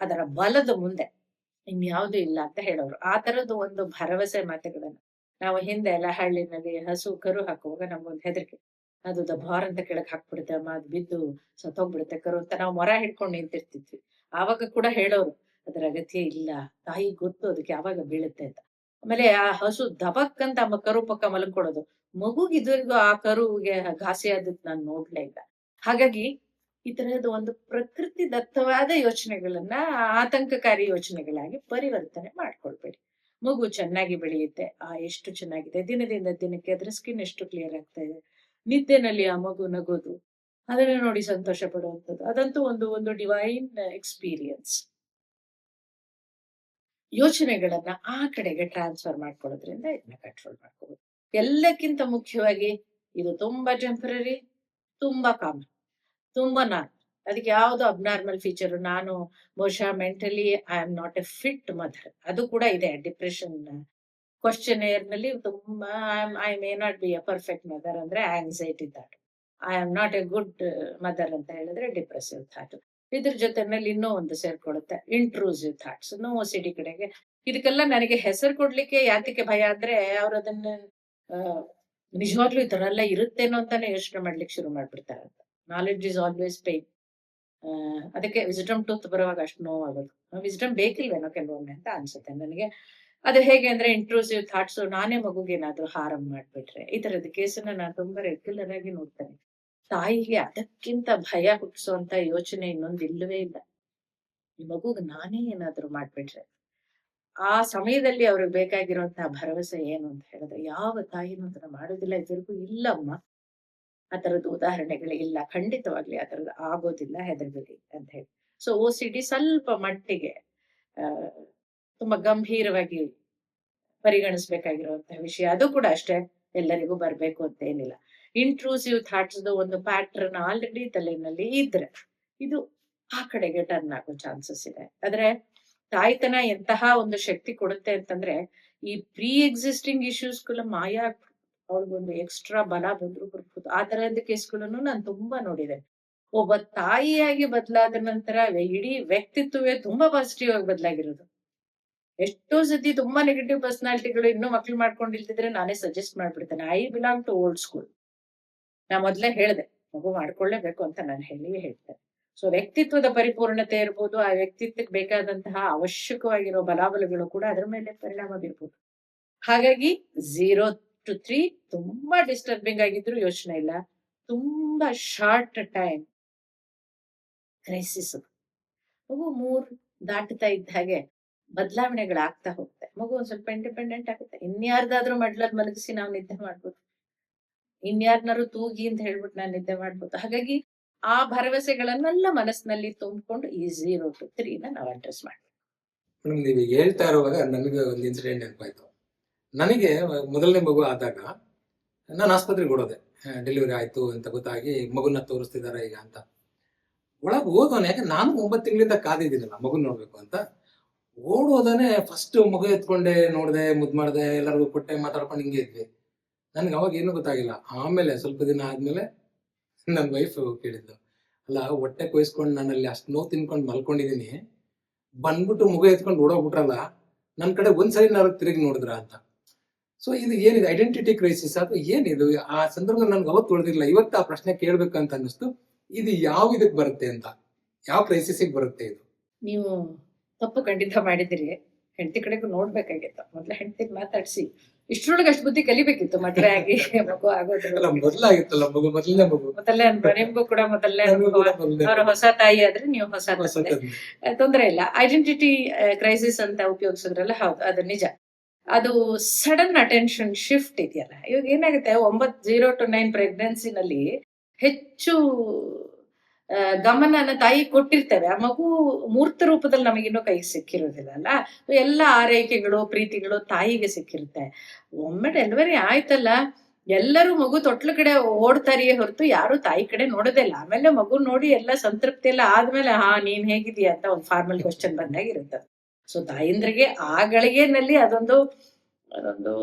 ಅದರ ಬಲದ ಮುಂದೆ ಇನ್ಯಾವುದು ಇಲ್ಲ ಅಂತ ಹೇಳೋರು. ಆ ತರದ್ದು ಒಂದು ಭರವಸೆ ಮಾತುಗಳನ್ನ ನಾವು ಹಿಂದೆ ಎಲ್ಲ ಹಳ್ಳಿನಲ್ಲಿ ಹಸು ಕರು ಹಾಕುವಾಗ ನಮ್ಗೊಂದು ಹೆದರಿಕೆ, ಅದು ದಬಾರ್ ಅಂತ ಕೆಳಗೆ ಹಾಕ್ಬಿಡುತ್ತೆ ಅಮ್ಮ, ಅದು ಬಿದ್ದು ಸತ್ತೋಗ್ಬಿಡುತ್ತೆ ಕರು ಅಂತ ನಾವು ಮೊರ ಹಿಡ್ಕೊಂಡು ನಿಂತಿರ್ತಿದ್ವಿ. ಆವಾಗ ಕೂಡ ಹೇಳೋರು ಅದರ ಅಗತ್ಯ ಇಲ್ಲ, ತಾಯಿ ಗೊತ್ತು ಅದಕ್ಕೆ ಯಾವಾಗ ಬೀಳುತ್ತೆ ಅಂತ. ಆಮೇಲೆ ಆ ಹಸು ದಬಕ್ ಅಂತ ಕರು ಪಕ್ಕ ಮಲ್ಕೊಡೋದು, ಮಗುಗೆ ಇದುವರೆಗೂ ಆ ಕರುಗೆ ಘಾಸಿ ಆದದ್ ನಾನು ನೋಡ್ಲೇ ಇಲ್ಲ. ಹಾಗಾಗಿ ಈ ತರಹದ ಒಂದು ಪ್ರಕೃತಿ ದತ್ತವಾದ ಯೋಚನೆಗಳನ್ನ ಆತಂಕಕಾರಿ ಯೋಚನೆಗಳಾಗಿ ಪರಿವರ್ತನೆ ಮಾಡ್ಕೊಳ್ಬೇಡಿ. ಮಗು ಚೆನ್ನಾಗಿ ಬೆಳೆಯುತ್ತೆ, ಎಷ್ಟು ಚೆನ್ನಾಗಿದೆ, ದಿನದಿಂದ ದಿನಕ್ಕೆ ಅದ್ರ ಸ್ಕಿನ್ ಎಷ್ಟು ಕ್ಲಿಯರ್ ಆಗ್ತಾ ಇದೆ, ನಿದ್ದೆನಲ್ಲಿ ಆ ಮಗು ನಗೋದು, ಅದನ್ನ ನೋಡಿ ಸಂತೋಷ ಪಡುವಂಥದ್ದು, ಅದಂತೂ ಒಂದು ಒಂದು ಡಿವೈನ್ ಎಕ್ಸ್ಪೀರಿಯನ್ಸ್. ಯೋಚನೆಗಳನ್ನ ಆ ಕಡೆಗೆ ಟ್ರಾನ್ಸ್ಫರ್ ಮಾಡ್ಕೊಳ್ಳೋದ್ರಿಂದ ಇದನ್ನ ಕಂಟ್ರೋಲ್ ಮಾಡ್ಕೋಬಹುದು. ಎಲ್ಲಕ್ಕಿಂತ ಮುಖ್ಯವಾಗಿ ಇದು ತುಂಬಾ ಟೆಂಪರರಿ, ತುಂಬಾ ಕಾಮನ್, ತುಂಬಾ ನಾರ್ಮಲ್. ಅದಕ್ಕೆ ಯಾವ್ದು ಅಬ್ನಾರ್ಮಲ್ ಫೀಚರ್, ನಾನು ಬಹುಶಃ mentally I am not a fit mother, ಅದು ಕೂಡ ಇದೆ ಡಿಪ್ರೆಷನ್ ಕ್ವಶನೇರ್ ನಲ್ಲಿ. ತುಂಬಾ I may not be a perfect mother ಅಂದ್ರೆ anxiety thought, I am not a good mother ಅಂತ ಹೇಳಿದ್ರೆ ಡಿಪ್ರೆಸಿವ್ ಥಾಟ್. ಇದ್ರ ಜೊತೆನಲ್ಲಿ ಇನ್ನೂ ಒಂದು ಸೇರ್ಕೊಳ್ಳುತ್ತೆ ಇಂಟ್ರೂಸಿವ್ ಥಾಟ್ಸ್, ಸಿಟಿ ಕಡೆಗೆ. ಇದಕ್ಕೆಲ್ಲ ನನಗೆ ಹೆಸರು ಕೊಡ್ಲಿಕ್ಕೆ ಯಾತಕ್ಕೆ ಭಯ ಅಂದ್ರೆ ಅವ್ರು ಅದನ್ನ ನಿಜವಾಗ್ಲೂ ಈ ತರ ಎಲ್ಲ ಇರುತ್ತೇನೋ ಅಂತಾನೆ ಯೋಚನೆ ಮಾಡ್ಲಿಕ್ಕೆ ಶುರು ಮಾಡ್ಬಿಡ್ತಾರೆ ಅಂತ. Knowledge is always pain. ಅದಕ್ಕೆ ವಿಸ್ಡಮ್ ಟೂತ್ ಬರುವಾಗ ಅಷ್ಟು ನೋವಾಗೋದು. ವಿಸ್ಡಮ್ ಬೇಕಿಲ್ವೇನೋ ಕೆಲವೊಮ್ಮೆ ಅಂತ ಅನ್ಸುತ್ತೆ ನನಗೆ. ಅದು ಹೇಗೆ ಅಂದ್ರೆ ಇಂಟ್ರೂಸಿವ್ ಥಾಟ್ಸ್, ನಾನೇ ಮಗುಗೆ ಏನಾದ್ರು ಹಾರಂ ಮಾಡ್ಬಿಟ್ರೆ, ಈ ತರದ ಕೇಸನ್ನ ನಾನು ತುಂಬಾ ರೆಗ್ಯುಲರ್ ಆಗಿ ನೋಡ್ತೇನೆ. ತಾಯಿಗೆ ಅದಕ್ಕಿಂತ ಭಯ ಹುಟ್ಟಿಸುವಂತ ಯೋಚನೆ ಇನ್ನೊಂದು ಇಲ್ಲವೇ ಇಲ್ಲ. ಈ ಮಗುಗೆ ನಾನೇ ಏನಾದ್ರು ಮಾಡ್ಬಿಟ್ರೆ, ಆ ಸಮಯದಲ್ಲಿ ಅವ್ರಿಗೆ ಬೇಕಾಗಿರುವಂತಹ ಭರವಸೆ ಏನು ಅಂತ ಹೇಳಿದ್ರೆ, ಯಾವ ತಾಯಿನೂ ಅದನ್ನ ಮಾಡೋದಿಲ್ಲ, ಇದುವರೆಗೂ ಇಲ್ಲಮ್ಮ. ಆ ತರದ ಉದಾಹರಣೆಗಳು ಇಲ್ಲ, ಖಂಡಿತವಾಗ್ಲಿ ಆ ತರದ್ದು ಆಗೋದಿಲ್ಲ, ಹೆದರ್ಬೇಡಿ ಅಂತ ಹೇಳಿ. ಸೊ OCD ಸ್ವಲ್ಪ ಮಟ್ಟಿಗೆ ತುಂಬಾ ಗಂಭೀರವಾಗಿ ಪರಿಗಣಿಸ್ಬೇಕಾಗಿರುವಂತಹ ವಿಷಯ. ಅದು ಕೂಡ ಅಷ್ಟೇ, ಎಲ್ಲರಿಗೂ ಬರ್ಬೇಕು ಅಂತ ಏನಿಲ್ಲ. ಇಂಟ್ರೂಸಿವ್ ಥಾಟ್ಸ್ ಒಂದು ಪ್ಯಾಟ್ರನ್ ಆಲ್ರೆಡಿ ತಲೆಯಲ್ಲಿ ಇದ್ರೆ ಇದು ಆ ಕಡೆಗೆ ಟರ್ನ್ ಆಗೋ ಚಾನ್ಸಸ್ ಇದೆ. ಆದ್ರೆ ತಾಯ್ತನ ಎಂತಹ ಒಂದು ಶಕ್ತಿ ಕೊಡುತ್ತೆ ಅಂತಂದ್ರೆ, ಈ ಪ್ರೀ ಎಕ್ಸಿಸ್ಟಿಂಗ್ ಇಶ್ಯೂಸ್ಗಳ ಮಾಯ ಅವ್ರಿಗೊಂದು ಎಕ್ಸ್ಟ್ರಾ ಬಲ ಬಂದ್ರು ಬರ್ಬೋದು. ಆ ತರಹದ ಕೇಸ್ಗಳನ್ನು ನಾನು ತುಂಬಾ ನೋಡಿದ್ದೇನೆ. ಒಬ್ಬ ತಾಯಿಯಾಗಿ ಬದಲಾದ ನಂತರ ಇಡೀ ವ್ಯಕ್ತಿತ್ವವೇ ತುಂಬಾ ಪಾಸಿಟಿವ್ ಆಗಿ ಬದಲಾಗಿರೋದು. ಎಷ್ಟೋ ಸತಿ ತುಂಬಾ ನೆಗೆಟಿವ್ ಪರ್ಸನಾಲಿಟಿಗಳು ಇನ್ನೂ ಮಕ್ಳು ಮಾಡ್ಕೊಂಡಿಲ್ದಿದ್ರೆ ನಾನೇ ಸಜೆಸ್ಟ್ ಮಾಡ್ಬಿಡ್ತೇನೆ. I belong to old school. ನಾ ಮೊದ್ಲೇ ಹೇಳ್ದೆ, ಮಗು ಮಾಡ್ಕೊಳ್ಳೇಬೇಕು ಅಂತ ನಾನು ಹೇಳ್ತೇನೆ. ಸೊ ವ್ಯಕ್ತಿತ್ವದ ಪರಿಪೂರ್ಣತೆ ಇರ್ಬೋದು, ಆ ವ್ಯಕ್ತಿತ್ವಕ್ಕೆ ಬೇಕಾದಂತಹ ಅವಶ್ಯಕವಾಗಿರೋ ಬಲಾಬಲಗಳು ಕೂಡ ಅದರ ಮೇಲೆ ಪರಿಣಾಮ ಬೀರ್ಬೋದು. ಹಾಗಾಗಿ 0 to 3 ತುಂಬಾ ಡಿಸ್ಟರ್ಬಿಂಗ್ ಆಗಿದ್ರು ಯೋಚನೆ ಇಲ್ಲ. ತುಂಬಾ ಶಾರ್ಟ್ ಟೈಮ್ ಕ್ರೈಸಿಸ್. ಮಗು 3 ದಾಟುತ್ತಾ ಇದ್ದ ಹಾಗೆ ಬದಲಾವಣೆಗಳಾಗ್ತಾ ಹೋಗುತ್ತೆ. ಮಗು ಒಂದ್ ಸ್ವಲ್ಪ ಇಂಡಿಪೆಂಡೆಂಟ್ ಆಗುತ್ತೆ. ಇನ್ಯಾರ್ದಾದ್ರೂ ಮಡ್ಲಲ್ಲಿ ಮಲಗಿಸಿ ನಾವು ನಿದ್ದೆ ಮಾಡ್ಬೋದು, ಇನ್ಯಾರನ್ನಾರು ತೂಗಿ ಅಂತ ಹೇಳ್ಬಿಟ್ಟು ನಾನು ನಿದ್ದೆ ಮಾಡ್ಬೋದು. ಹಾಗಾಗಿ ಆ ಭರವಸೆಗಳನ್ನೆಲ್ಲ ಮನಸ್ಸಿನಲ್ಲಿ ತುಂಬಿಕೊಂಡು ಈ 0 to 3 ನಾವು ಅಡ್ರೆಸ್ ಮಾಡ್ತೀವಿ. ಮೇಡಮ್, ನೀವು ಹೇಳ್ತಾ ಇರುವಾಗ ನನಗೆ ಒಂದು ಇನ್ಸಿಡೆಂಟ್ ನೆನಪಾಯ್ತು. ನನಗೆ ಮೊದಲನೇ ಮಗು ಆದಾಗ ನಾನು ಆಸ್ಪತ್ರೆಗೆ ಓಡೋದೆ. ಡೆಲಿವರಿ ಆಯ್ತು ಅಂತ ಗೊತ್ತಾಗಿ ಮಗುನ ತೋರಿಸ್ತಿದ್ದಾರೆ ಈಗ ಅಂತ. ಒಳಗೆ ಓದೋನೆ, ಯಾಕೆ ನಾನು 9 ತಿಂಗಳಿಂದ ಕಾದಿದ್ದೀನಲ್ಲ ಮಗುನ್ ನೋಡ್ಬೇಕು ಅಂತ. ಓಡೋದಾನೆ ಫಸ್ಟ್ ಮಗು ಎತ್ಕೊಂಡೆ, ನೋಡ್ದೆ, ಮುದ್ದು ಮಾಡ್ದೆ, ಎಲ್ಲರಿಗೂ ಕೊಟ್ಟೆ, ಮಾತಾಡ್ಕೊಂಡು ಹಿಂಗೆ ಇದ್ವಿ. ನನ್ಗೆ ಅವಾಗ ಏನೂ ಗೊತ್ತಾಗಿಲ್ಲ. ಆಮೇಲೆ ಸ್ವಲ್ಪ ದಿನ ಆದ್ಮೇಲೆ ನನ್ನ ವೈಫ್ ಕೇಳಿದ್ದು, ಅಲ್ಲ ಹೊಟ್ಟೆ ಕೊಯ್ಸ್ಕೊಂಡು ನಾನು ಅಲ್ಲಿ ಅಷ್ಟು ನೋವು ತಿನ್ಕೊಂಡು ಮಲ್ಕೊಂಡಿದೀನಿ, ಬಂದ್ಬಿಟ್ಟು ಮಗು ಎತ್ಕೊಂಡು ಓಡೋಗ್ಬಿಟ್ರಲ್ಲ, ನನ್ನ ಕಡೆ ಒಂದ್ಸರಿ ನಾನು ತಿರುಗಿ ನೋಡಿದ್ರ ಅಂತ. ಸೊ ಇದು ಏನಿದೆ, ಐಡೆಂಟಿಟಿ ಕ್ರೈಸಿಸ್ ಅದು ಏನಿದು? ಆ ಸಂದರ್ಭದಲ್ಲಿ ನನ್ಗೆ ಅವತ್ತು ಉಳಿದಿಲ್ಲ, ಇವತ್ತು ಆ ಪ್ರಶ್ನೆ ಕೇಳ್ಬೇಕಂತ ಅನ್ನಿಸ್ತು. ಇದು ಯಾವ ಇದಕ್ಕೆ ಬರುತ್ತೆ ಅಂತ, ಯಾವ ಕ್ರೈಸಿಸ್ಗೆ ಬರುತ್ತೆ ಇದು? ನೀವು ತಪ್ಪು ಖಂಡಿತ ಮಾಡಿದಿರಿ. ಹೆಂಡತಿ ಕಡೆಗೂ ನೋಡ್ಬೇಕಾಗಿತ್ತು. ಮೊದ್ಲ ಹೆಂಡತಿಗೆ ಮಾತಾಡ್ಸಿ ಇಷ್ಟ್ರೊಳಗೆ ಅಷ್ಟು ಬುದ್ಧಿ ಕಲಿಬೇಕಿತ್ತು ಮದ್ವೆ ಆಗಿ ಮಗು ಆಗೋದ್ರ ಮೊದಲಾಗಿತ್ತಲ್ಲ ಮಗು, ಮೊದಲನೇ ಮಗು. ಮೊದಲೇ ಅನುಭವ ನಿಮ್ಗೂ ಕೂಡ ಮೊದಲನೇ ಅನುಭವ. ಅವ್ರ ಹೊಸ ತಾಯಿ ಆದ್ರೆ ನೀವು ಹೊಸ ತಂದೆ, ತೊಂದ್ರೆ ಇಲ್ಲ. ಐಡೆಂಟಿಟಿ ಕ್ರೈಸಿಸ್ ಅಂತ ಉಪಯೋಗಿಸಿದ್ರಲ್ಲ, ಹೌದು ಅದು ನಿಜ. ಅದು ಸಡನ್ ಅಟೆನ್ಷನ್ ಶಿಫ್ಟ್ ಇದೆಯಲ್ಲ. ಇವಾಗ ಏನಾಗುತ್ತೆ, 0 to 9 ಪ್ರೆಗ್ನೆನ್ಸಿನಲ್ಲಿ ಹೆಚ್ಚು ಗಮನನ ತಾಯಿ ಕೊಟ್ಟಿರ್ತೇವೆ. ಆ ಮಗು ಮೂರ್ತ ರೂಪದಲ್ಲಿ ನಮಗಿನ್ನೂ ಕೈಗೆ ಸಿಕ್ಕಿರೋದಿಲ್ಲ ಅಲ್ಲ. ಎಲ್ಲ ಆರೈಕೆಗಳು, ಪ್ರೀತಿಗಳು ತಾಯಿಗೆ ಸಿಕ್ಕಿರುತ್ತೆ. ಒಮ್ಮೆ ಡೆಲಿವರಿ ಆಯ್ತಲ್ಲ, ಎಲ್ಲರೂ ಮಗು ತೊಟ್ಲ ಕಡೆ ಓಡ್ತಾರಿಯೇ ಹೊರತು ಯಾರು ತಾಯಿ ಕಡೆ ನೋಡೋದೇ ಇಲ್ಲ. ಆಮೇಲೆ ಮಗು ನೋಡಿ ಎಲ್ಲ ಸಂತೃಪ್ತಿ ಎಲ್ಲ ಆದ್ಮೇಲೆ ನೀನ್ ಹೇಗಿದೀಯ ಅಂತ ಒಂದು ಫಾರ್ಮಲ್ ಕ್ವಶನ್ ಬಂದಾಗಿರುತ್ತೆ. ಸೊ ತಾಯಿಂದ್ರಿಗೆ ಆ ಗಳಿಗೆನಲ್ಲಿ ಅದೊಂದು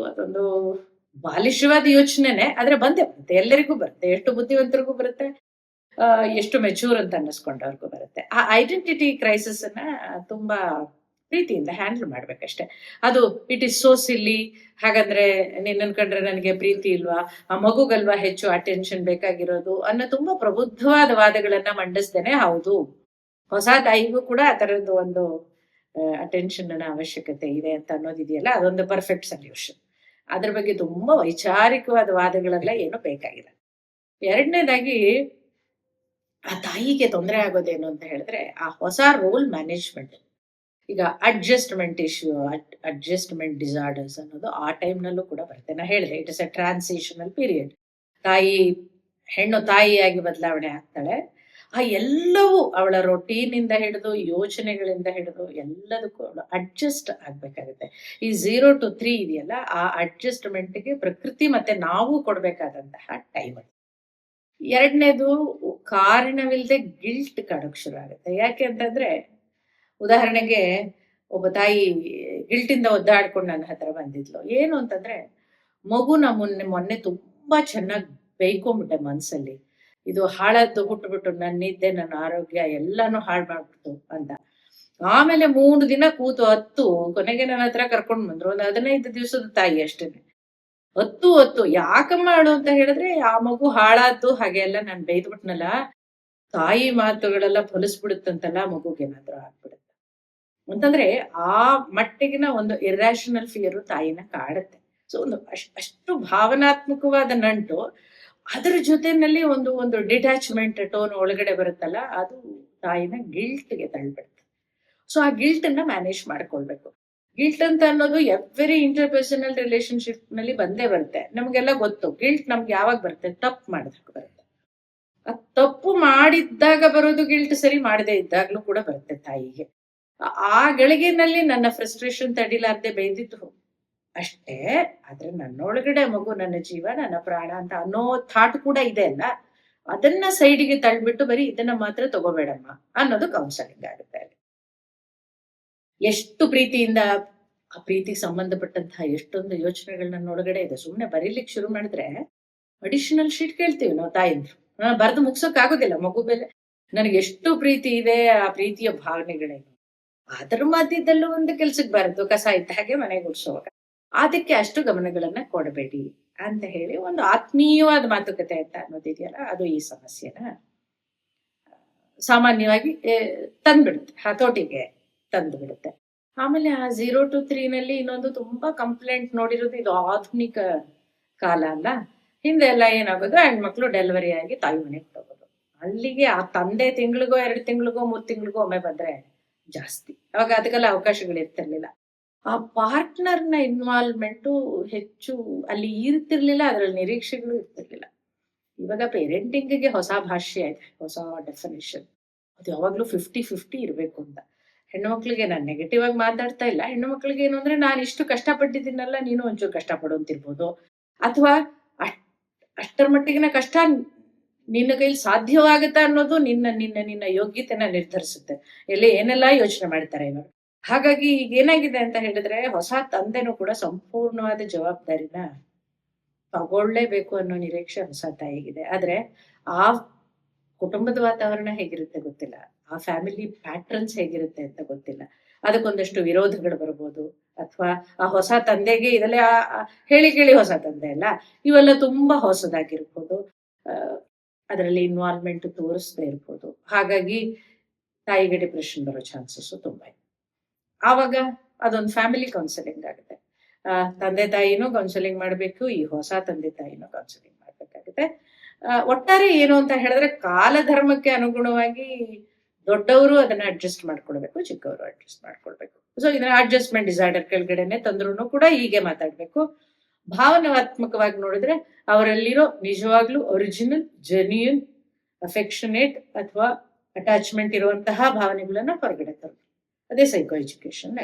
ಬಾಲಿಶವಾದ ಯೋಚನೆನೆ, ಆದ್ರೆ ಬಂದೇ ಬರುತ್ತೆ, ಎಲ್ಲರಿಗೂ ಬರುತ್ತೆ, ಎಷ್ಟು ಬುದ್ಧಿವಂತರಿಗೂ ಬರುತ್ತೆ, ಎಷ್ಟು ಮೆಚೂರ್ ಅಂತ ಅನ್ನಿಸ್ಕೊಂಡವ್ರಿಗೂ ಬರುತ್ತೆ. ಆ ಐಡೆಂಟಿಟಿ ಕ್ರೈಸಿಸ್ ಅನ್ನ ತುಂಬಾ ಪ್ರೀತಿಯಿಂದ ಹ್ಯಾಂಡಲ್ ಮಾಡ್ಬೇಕಷ್ಟೆ. ಅದು ಇಟ್ ಇಸ್ ಸೋ ಸಿಲ್ಲಿ, ಹಾಗಂದ್ರೆ ನಿನ್ನನ್ ಕಂಡ್ರೆ ನನಗೆ ಪ್ರೀತಿ ಇಲ್ವಾ, ಆ ಮಗುಗಲ್ವಾ ಹೆಚ್ಚು ಅಟೆನ್ಷನ್ ಬೇಕಾಗಿರೋದು ಅನ್ನೋ ತುಂಬಾ ಪ್ರಬುದ್ಧವಾದ ವಾದಗಳನ್ನ ಮಂಡಿಸ್ದೇನೆ, ಹೌದು ಹೊಸ ತಾಯಿಗೂ ಕೂಡ ಆ ತರದ್ದು ಒಂದು ಅಟೆನ್ಷನ್ ಅನ್ನ ಅವಶ್ಯಕತೆ ಇದೆ ಅಂತ ಅನ್ನೋದಿದೆಯಲ್ಲ, ಅದೊಂದು ಪರ್ಫೆಕ್ಟ್ ಸೊಲ್ಯೂಷನ್. ಅದ್ರ ಬಗ್ಗೆ ತುಂಬಾ ವೈಚಾರಿಕವಾದ ವಾದಗಳೆಲ್ಲ ಏನು ಬೇಕಾಗಿಲ್ಲ. ಎರಡನೇದಾಗಿ ಆ ತಾಯಿಗೆ ತೊಂದರೆ ಆಗೋದೇನು ಅಂತ ಹೇಳಿದ್ರೆ, ಆ ಹೊಸ ರೋಲ್ ಮ್ಯಾನೇಜ್ಮೆಂಟ್. ಈಗ ಅಡ್ಜಸ್ಟ್ಮೆಂಟ್ ಇಶ್ಯೂ, ಅಡ್ಜಸ್ಟ್ಮೆಂಟ್ ಡಿಸಾರ್ಡರ್ಸ್ ಅನ್ನೋದು ಆ ಟೈಮ್ನಲ್ಲೂ ಕೂಡ ಬರುತ್ತೆ. ನಾ ಹೇಳಿದೆ, it is a transitional period. ಹೆಣ್ಣು ತಾಯಿಯಾಗಿ ಬದಲಾವಣೆ ಆಗ್ತಾಳೆ. ಆ ಎಲ್ಲವೂ ಅವಳ ರೊಟೀನಿಂದ ಹಿಡಿದು, ಯೋಚನೆಗಳಿಂದ ಹಿಡಿದು ಎಲ್ಲದಕ್ಕೂ ಅವಳು ಅಡ್ಜಸ್ಟ್ ಆಗ್ಬೇಕಾಗುತ್ತೆ. ಈ 0 to 3 ಇದೆಯಲ್ಲ, ಆ ಅಡ್ಜಸ್ಟ್ಮೆಂಟ್ಗೆ ಪ್ರಕೃತಿ ಮತ್ತೆ ನಾವು ಕೊಡ್ಬೇಕಾದಂತಹ ಟೈಮ್. ಎರಡನೇದು, ಕಾರಣವಿಲ್ಲದೆ ಗಿಲ್ಟ್ ಕಾಡೋಕ್ ಶುರು ಆಗುತ್ತೆ. ಯಾಕೆ ಅಂತಂದ್ರೆ, ಉದಾಹರಣೆಗೆ ಒಬ್ಬ ತಾಯಿ ಗಿಲ್ಟಿಂದ ಒದ್ದಾಡ್ಕೊಂಡು ನನ್ನ ಹತ್ರ ಬಂದಿದ್ಲು. ಏನು ಅಂತಂದ್ರೆ, ಮಗುನ ಮೊನ್ನೆ ತುಂಬಾ ಚೆನ್ನಾಗಿ ಬೈಕೊಂಡ್ಬಿಟ್ಟೆ ಮನ್ಸಲ್ಲಿ, ಇದು ಹಾಳಾದ್ದು ಹುಟ್ಟುಬಿಟ್ಟು ನನ್ನ ನಿದ್ದೆ, ನನ್ನ ಆರೋಗ್ಯ ಎಲ್ಲಾನು ಹಾಳು ಮಾಡ್ಬಿಡ್ತು ಅಂತ. ಆಮೇಲೆ 3 ದಿನ ಕೂತು ಹತ್ತು, ಕೊನೆಗೆ ನನ್ನ ಹತ್ರ ಕರ್ಕೊಂಡ್ ಬಂದ್ರು. ಒಂದು 15 ದಿವಸದ ತಾಯಿ ಅಷ್ಟೇನೆ. ಹತ್ತು ಯಾಕಮ್ಮ ಮಾಡು ಅಂತ ಹೇಳಿದ್ರೆ, ಆ ಮಗು ಹಾಳಾದ್ದು ಹಾಗೆ ಎಲ್ಲ ನಾನು ಬೈದ್ಬಿಟ್ನಲ್ಲ, ತಾಯಿ ಮಾತುಗಳೆಲ್ಲ ಫಲಿಸ್ಬಿಡುತ್ತಂತಲ್ಲ, ಮಗುಗೇನಾದ್ರೂ ಆಗ್ಬಿಡುತ್ತೆ ಅಂತಂದ್ರೆ, ಆ ಮಟ್ಟಿಗಿನ ಒಂದು ಇರ್ರಾಷನಲ್ ಫಿಯರ್ ತಾಯಿನ ಕಾಡುತ್ತೆ. ಸೊ ಒಂದು ಅಷ್ಟು ಭಾವನಾತ್ಮಕವಾದ ನಂಟು, ಅದರ ಜೊತೆನಲ್ಲಿ ಒಂದು ಒಂದು ಡಿಟ್ಯಾಚ್ಮೆಂಟ್ ಟೋನ್ ಒಳಗಡೆ ಬರುತ್ತಲ್ಲ, ಅದು ತಾಯಿನ ಗಿಲ್ಟ್ಗೆ ತಳ್ಬಿಡುತ್ತೆ. ಸೊ ಆ ಗಿಲ್ಟ್ ಅನ್ನ ಮ್ಯಾನೇಜ್ ಮಾಡ್ಕೊಳ್ಬೇಕು. ಗಿಲ್ಟ್ ಅಂತ ಅನ್ನೋದು ಎವ್ರಿ ಇಂಟರ್ಪರ್ಸನಲ್ ರಿಲೇಶನ್ಶಿಪ್ ನಲ್ಲಿ ಬಂದೇ ಬರುತ್ತೆ. ನಮ್ಗೆಲ್ಲ ಗೊತ್ತು, ಗಿಲ್ಟ್ ನಮ್ಗೆ ಯಾವಾಗ ಬರುತ್ತೆ, ತಪ್ಪು ಮಾಡಿದಾಗ ಬರುತ್ತೆ. ಆ ತಪ್ಪು ಮಾಡಿದ್ದಾಗ ಬರೋದು ಗಿಲ್ಟ್, ಸರಿ ಮಾಡದೇ ಇದ್ದಾಗ್ಲೂ ಕೂಡ ಬರುತ್ತೆ ತಾಯಿಗೆ. ಆ ಗಳಿಗೆನಲ್ಲಿ ನನ್ನ ಫ್ರಸ್ಟ್ರೇಷನ್ ತಡಿಲಾರ್ದೆ ಬೈದಿದ್ದು ಅಷ್ಟೇ. ಆದ್ರೆ ನನ್ನೊಳಗಡೆ ಮಗು ನನ್ನ ಜೀವ, ನನ್ನ ಪ್ರಾಣ ಅಂತ ಅನ್ನೋ ಥಾಟ್ ಕೂಡ ಇದೆ ಅಲ್ಲ, ಅದನ್ನ ಸೈಡಿಗೆ ತಳ್ಬಿಟ್ಟು ಬರೀ ಇದನ್ನ ಮಾತ್ರ ತಗೋಬೇಡಮ್ಮ ಅನ್ನೋದು ಕೌನ್ಸಲಿಂಗ್ ಆಗುತ್ತೆ. ಎಷ್ಟು ಪ್ರೀತಿಯಿಂದ, ಆ ಪ್ರೀತಿಗೆ ಸಂಬಂಧಪಟ್ಟಂತಹ ಎಷ್ಟೊಂದು ಯೋಚನೆಗಳು ನನ್ನೊಳಗಡೆ ಇದೆ. ಸುಮ್ನೆ ಬರೀಲಿಕ್ಕೆ ಶುರು ಮಾಡಿದ್ರೆ ಅಡಿಷನಲ್ ಶೀಟ್ ಕೇಳ್ತೀವಿ ನಾವು ತಾಯಿಂದ್ರು. ಬರ್ದು ಮುಗ್ಸೋಕ್ ಆಗೋದಿಲ್ಲ. ಮಗು ಮೇಲೆ ನನಗೆ ಎಷ್ಟು ಪ್ರೀತಿ ಇದೆ, ಆ ಪ್ರೀತಿಯ ಭಾವನೆಗಳೇನು, ಅದರ ಮಧ್ಯದಲ್ಲೂ ಒಂದು ಕೆಲ್ಸಕ್ಕೆ ಬರದು, ಕಸ ಇದ್ದ ಹಾಗೆ ಮನೆ ಗುಡ್ಸೋವಾಗ ಅದಕ್ಕೆ ಅಷ್ಟು ಗಮನಗಳನ್ನ ಕೊಡಬೇಡಿ ಅಂತ ಹೇಳಿ ಒಂದು ಆತ್ಮೀಯವಾದ ಮಾತುಕತೆ ಅಂತ ಅನ್ನೋದಿದೆಯಲ್ಲ, ಅದು ಈ ಸಮಸ್ಯೆನ ಸಾಮಾನ್ಯವಾಗಿ ತಂದ್ಬಿಡುತ್ತೆ, ಹತೋಟಿಗೆ ತಂದು ಬಿಡುತ್ತೆ. ಆಮೇಲೆ ಆ 0 to 3 ನಲ್ಲಿ ಇನ್ನೊಂದು ತುಂಬಾ ಕಂಪ್ಲೇಂಟ್ ನೋಡಿರೋದು, ಇದು ಆಧುನಿಕ ಕಾಲ ಅಲ್ಲ, ಹಿಂದೆ ಎಲ್ಲ ಏನಾಗೋದು, ಹೆಣ್ಮಕ್ಳು ಡೆಲಿವರಿ ಆಗಿ ತಾಯಿ ಮನೆಗೆ ಹೋಗೋದು. ಅಲ್ಲಿಗೆ ಆ ತಂದೆ ತಿಂಗಳಿಗೋ 2 ತಿಂಗಳಿಗೋ 3 ತಿಂಗಳಿಗೋ ಒಮ್ಮೆ ಬಂದ್ರೆ ಜಾಸ್ತಿ. ಅವಾಗ ಅದಕ್ಕೆಲ್ಲ ಅವಕಾಶಗಳು ಇರ್ತಿರ್ಲಿಲ್ಲ. ಆ ಪಾರ್ಟ್ನರ್ನ ಇನ್ವಾಲ್ವ್ಮೆಂಟು ಹೆಚ್ಚು ಅಲ್ಲಿ ಇರ್ತಿರ್ಲಿಲ್ಲ, ಅದ್ರಲ್ಲಿ ನಿರೀಕ್ಷೆಗಳು ಇರ್ತಿರ್ಲಿಲ್ಲ. ಇವಾಗ ಪೇರೆಂಟಿಂಗ್ಗೆ ಹೊಸ ಭಾಷ್ಯ ಇದೆ, ಹೊಸ ಡೆಫಿನೇಷನ್. ಅದು ಯಾವಾಗ್ಲೂ 50-50 ಇರ್ಬೇಕು ಅಂತ. ಹೆಣ್ಣು ಮಕ್ಳಿಗೆ ನಾನು ನೆಗೆಟಿವ್ ಆಗಿ ಮಾತಾಡ್ತಾ ಇಲ್ಲ. ಹೆಣ್ಣು ಮಕ್ಳಿಗೆ ಏನು ಅಂದ್ರೆ, ನಾನು ಇಷ್ಟು ಕಷ್ಟಪಟ್ಟಿದ್ದೀನಲ್ಲ, ನೀನು ಒಂಚೂರು ಕಷ್ಟಪಡು ಅಂತಿರ್ಬೋದು. ಅಥವಾ ಅಷ್ಟರ ಮಟ್ಟಿಗಿನ ಕಷ್ಟ ನಿನ್ನ ಕೈಲಿ ಸಾಧ್ಯವಾಗುತ್ತಾ ಅನ್ನೋದು ನಿನ್ನ ನಿನ್ನ ನಿನ್ನ ಯೋಗ್ಯತೆನ ನಿರ್ಧರಿಸುತ್ತೆ. ಎಲ್ಲಿ ಏನೆಲ್ಲ ಯೋಚನೆ ಮಾಡ್ತಾರೆ ಇವಾಗ. ಹಾಗಾಗಿ ಈಗ ಏನಾಗಿದೆ ಅಂತ ಹೇಳಿದ್ರೆ, ಹೊಸ ತಂದೆನೂ ಕೂಡ ಸಂಪೂರ್ಣವಾದ ಜವಾಬ್ದಾರಿನ ತಗೊಳ್ಳೇಬೇಕು ಅನ್ನೋ ನಿರೀಕ್ಷೆ ಹೊಸ ತಾಯಿಗಿದೆ. ಆದ್ರೆ ಆ ಕುಟುಂಬದ ವಾತಾವರಣ ಹೇಗಿರುತ್ತೆ ಗೊತ್ತಿಲ್ಲ, ಆ ಫ್ಯಾಮಿಲಿ ಪ್ಯಾಟ್ರನ್ಸ್ ಹೇಗಿರುತ್ತೆ ಅಂತ ಗೊತ್ತಿಲ್ಲ. ಅದಕ್ಕೊಂದಷ್ಟು ವಿರೋಧಗಳು ಬರ್ಬೋದು, ಅಥವಾ ಆ ಹೊಸ ತಂದೆಗೆ ಇದೆಲ್ಲ ಹೇಳಿ ಕೇಳಿ ಹೊಸ ತಂದೆ ಅಲ್ಲ, ಇವೆಲ್ಲ ತುಂಬಾ ಹೊಸದಾಗಿರ್ಬೋದು, ಅದರಲ್ಲಿ ಇನ್ವಾಲ್ವ್ಮೆಂಟ್ ತೋರಿಸದೇ ಇರ್ಬೋದು. ಹಾಗಾಗಿ ತಾಯಿಗೆ ಡಿಪ್ರೆಷನ್ ಬರೋ ಚಾನ್ಸಸ್ ತುಂಬಾ ಇದೆ. ಆವಾಗ ಅದೊಂದು ಫ್ಯಾಮಿಲಿ ಕೌನ್ಸಿಲಿಂಗ್ ಆಗುತ್ತೆ. ತಂದೆ ತಾಯಿನೂ ಕೌನ್ಸಿಲಿಂಗ್ ಮಾಡ್ಬೇಕು, ಈ ಹೊಸ ತಂದೆ ತಾಯಿನೂ ಕೌನ್ಸಿಲಿಂಗ್ ಮಾಡ್ಬೇಕಾಗುತ್ತೆ. ಒಟ್ಟಾರೆ ಏನು ಅಂತ ಹೇಳಿದ್ರೆ, ಕಾಲಧರ್ಮಕ್ಕೆ ಅನುಗುಣವಾಗಿ ದೊಡ್ಡವರು ಅದನ್ನ ಅಡ್ಜಸ್ಟ್ ಮಾಡ್ಕೊಳ್ಬೇಕು, ಚಿಕ್ಕವರು ಅಡ್ಜಸ್ಟ್ ಮಾಡ್ಕೊಳ್ಬೇಕು. ಸೊ ಇದನ್ನ ಅಡ್ಜಸ್ಟ್ಮೆಂಟ್ ಡಿಸಾರ್ಡರ್ ಕೆಳಗಡೆನೆ ತಂದ್ರು ಕೂಡ ಹೀಗೆ ಮಾತಾಡ್ಬೇಕು. ಭಾವನಾತ್ಮಕವಾಗಿ ನೋಡಿದ್ರೆ ಅವರಲ್ಲಿರೋ ನಿಜವಾಗ್ಲೂ ಒರಿಜಿನಲ್, ಜೆನ್ಯೂನ್, ಅಫೆಕ್ಷನೇಟ್ ಅಥವಾ ಅಟ್ಯಾಚ್ಮೆಂಟ್ ಇರುವಂತಹ ಭಾವನೆಗಳನ್ನ ಹೊರಗಡೆ ತರಬೇಕು. ಅದೇ ಸೈಕೋ ಎಜುಕೇಶನ್.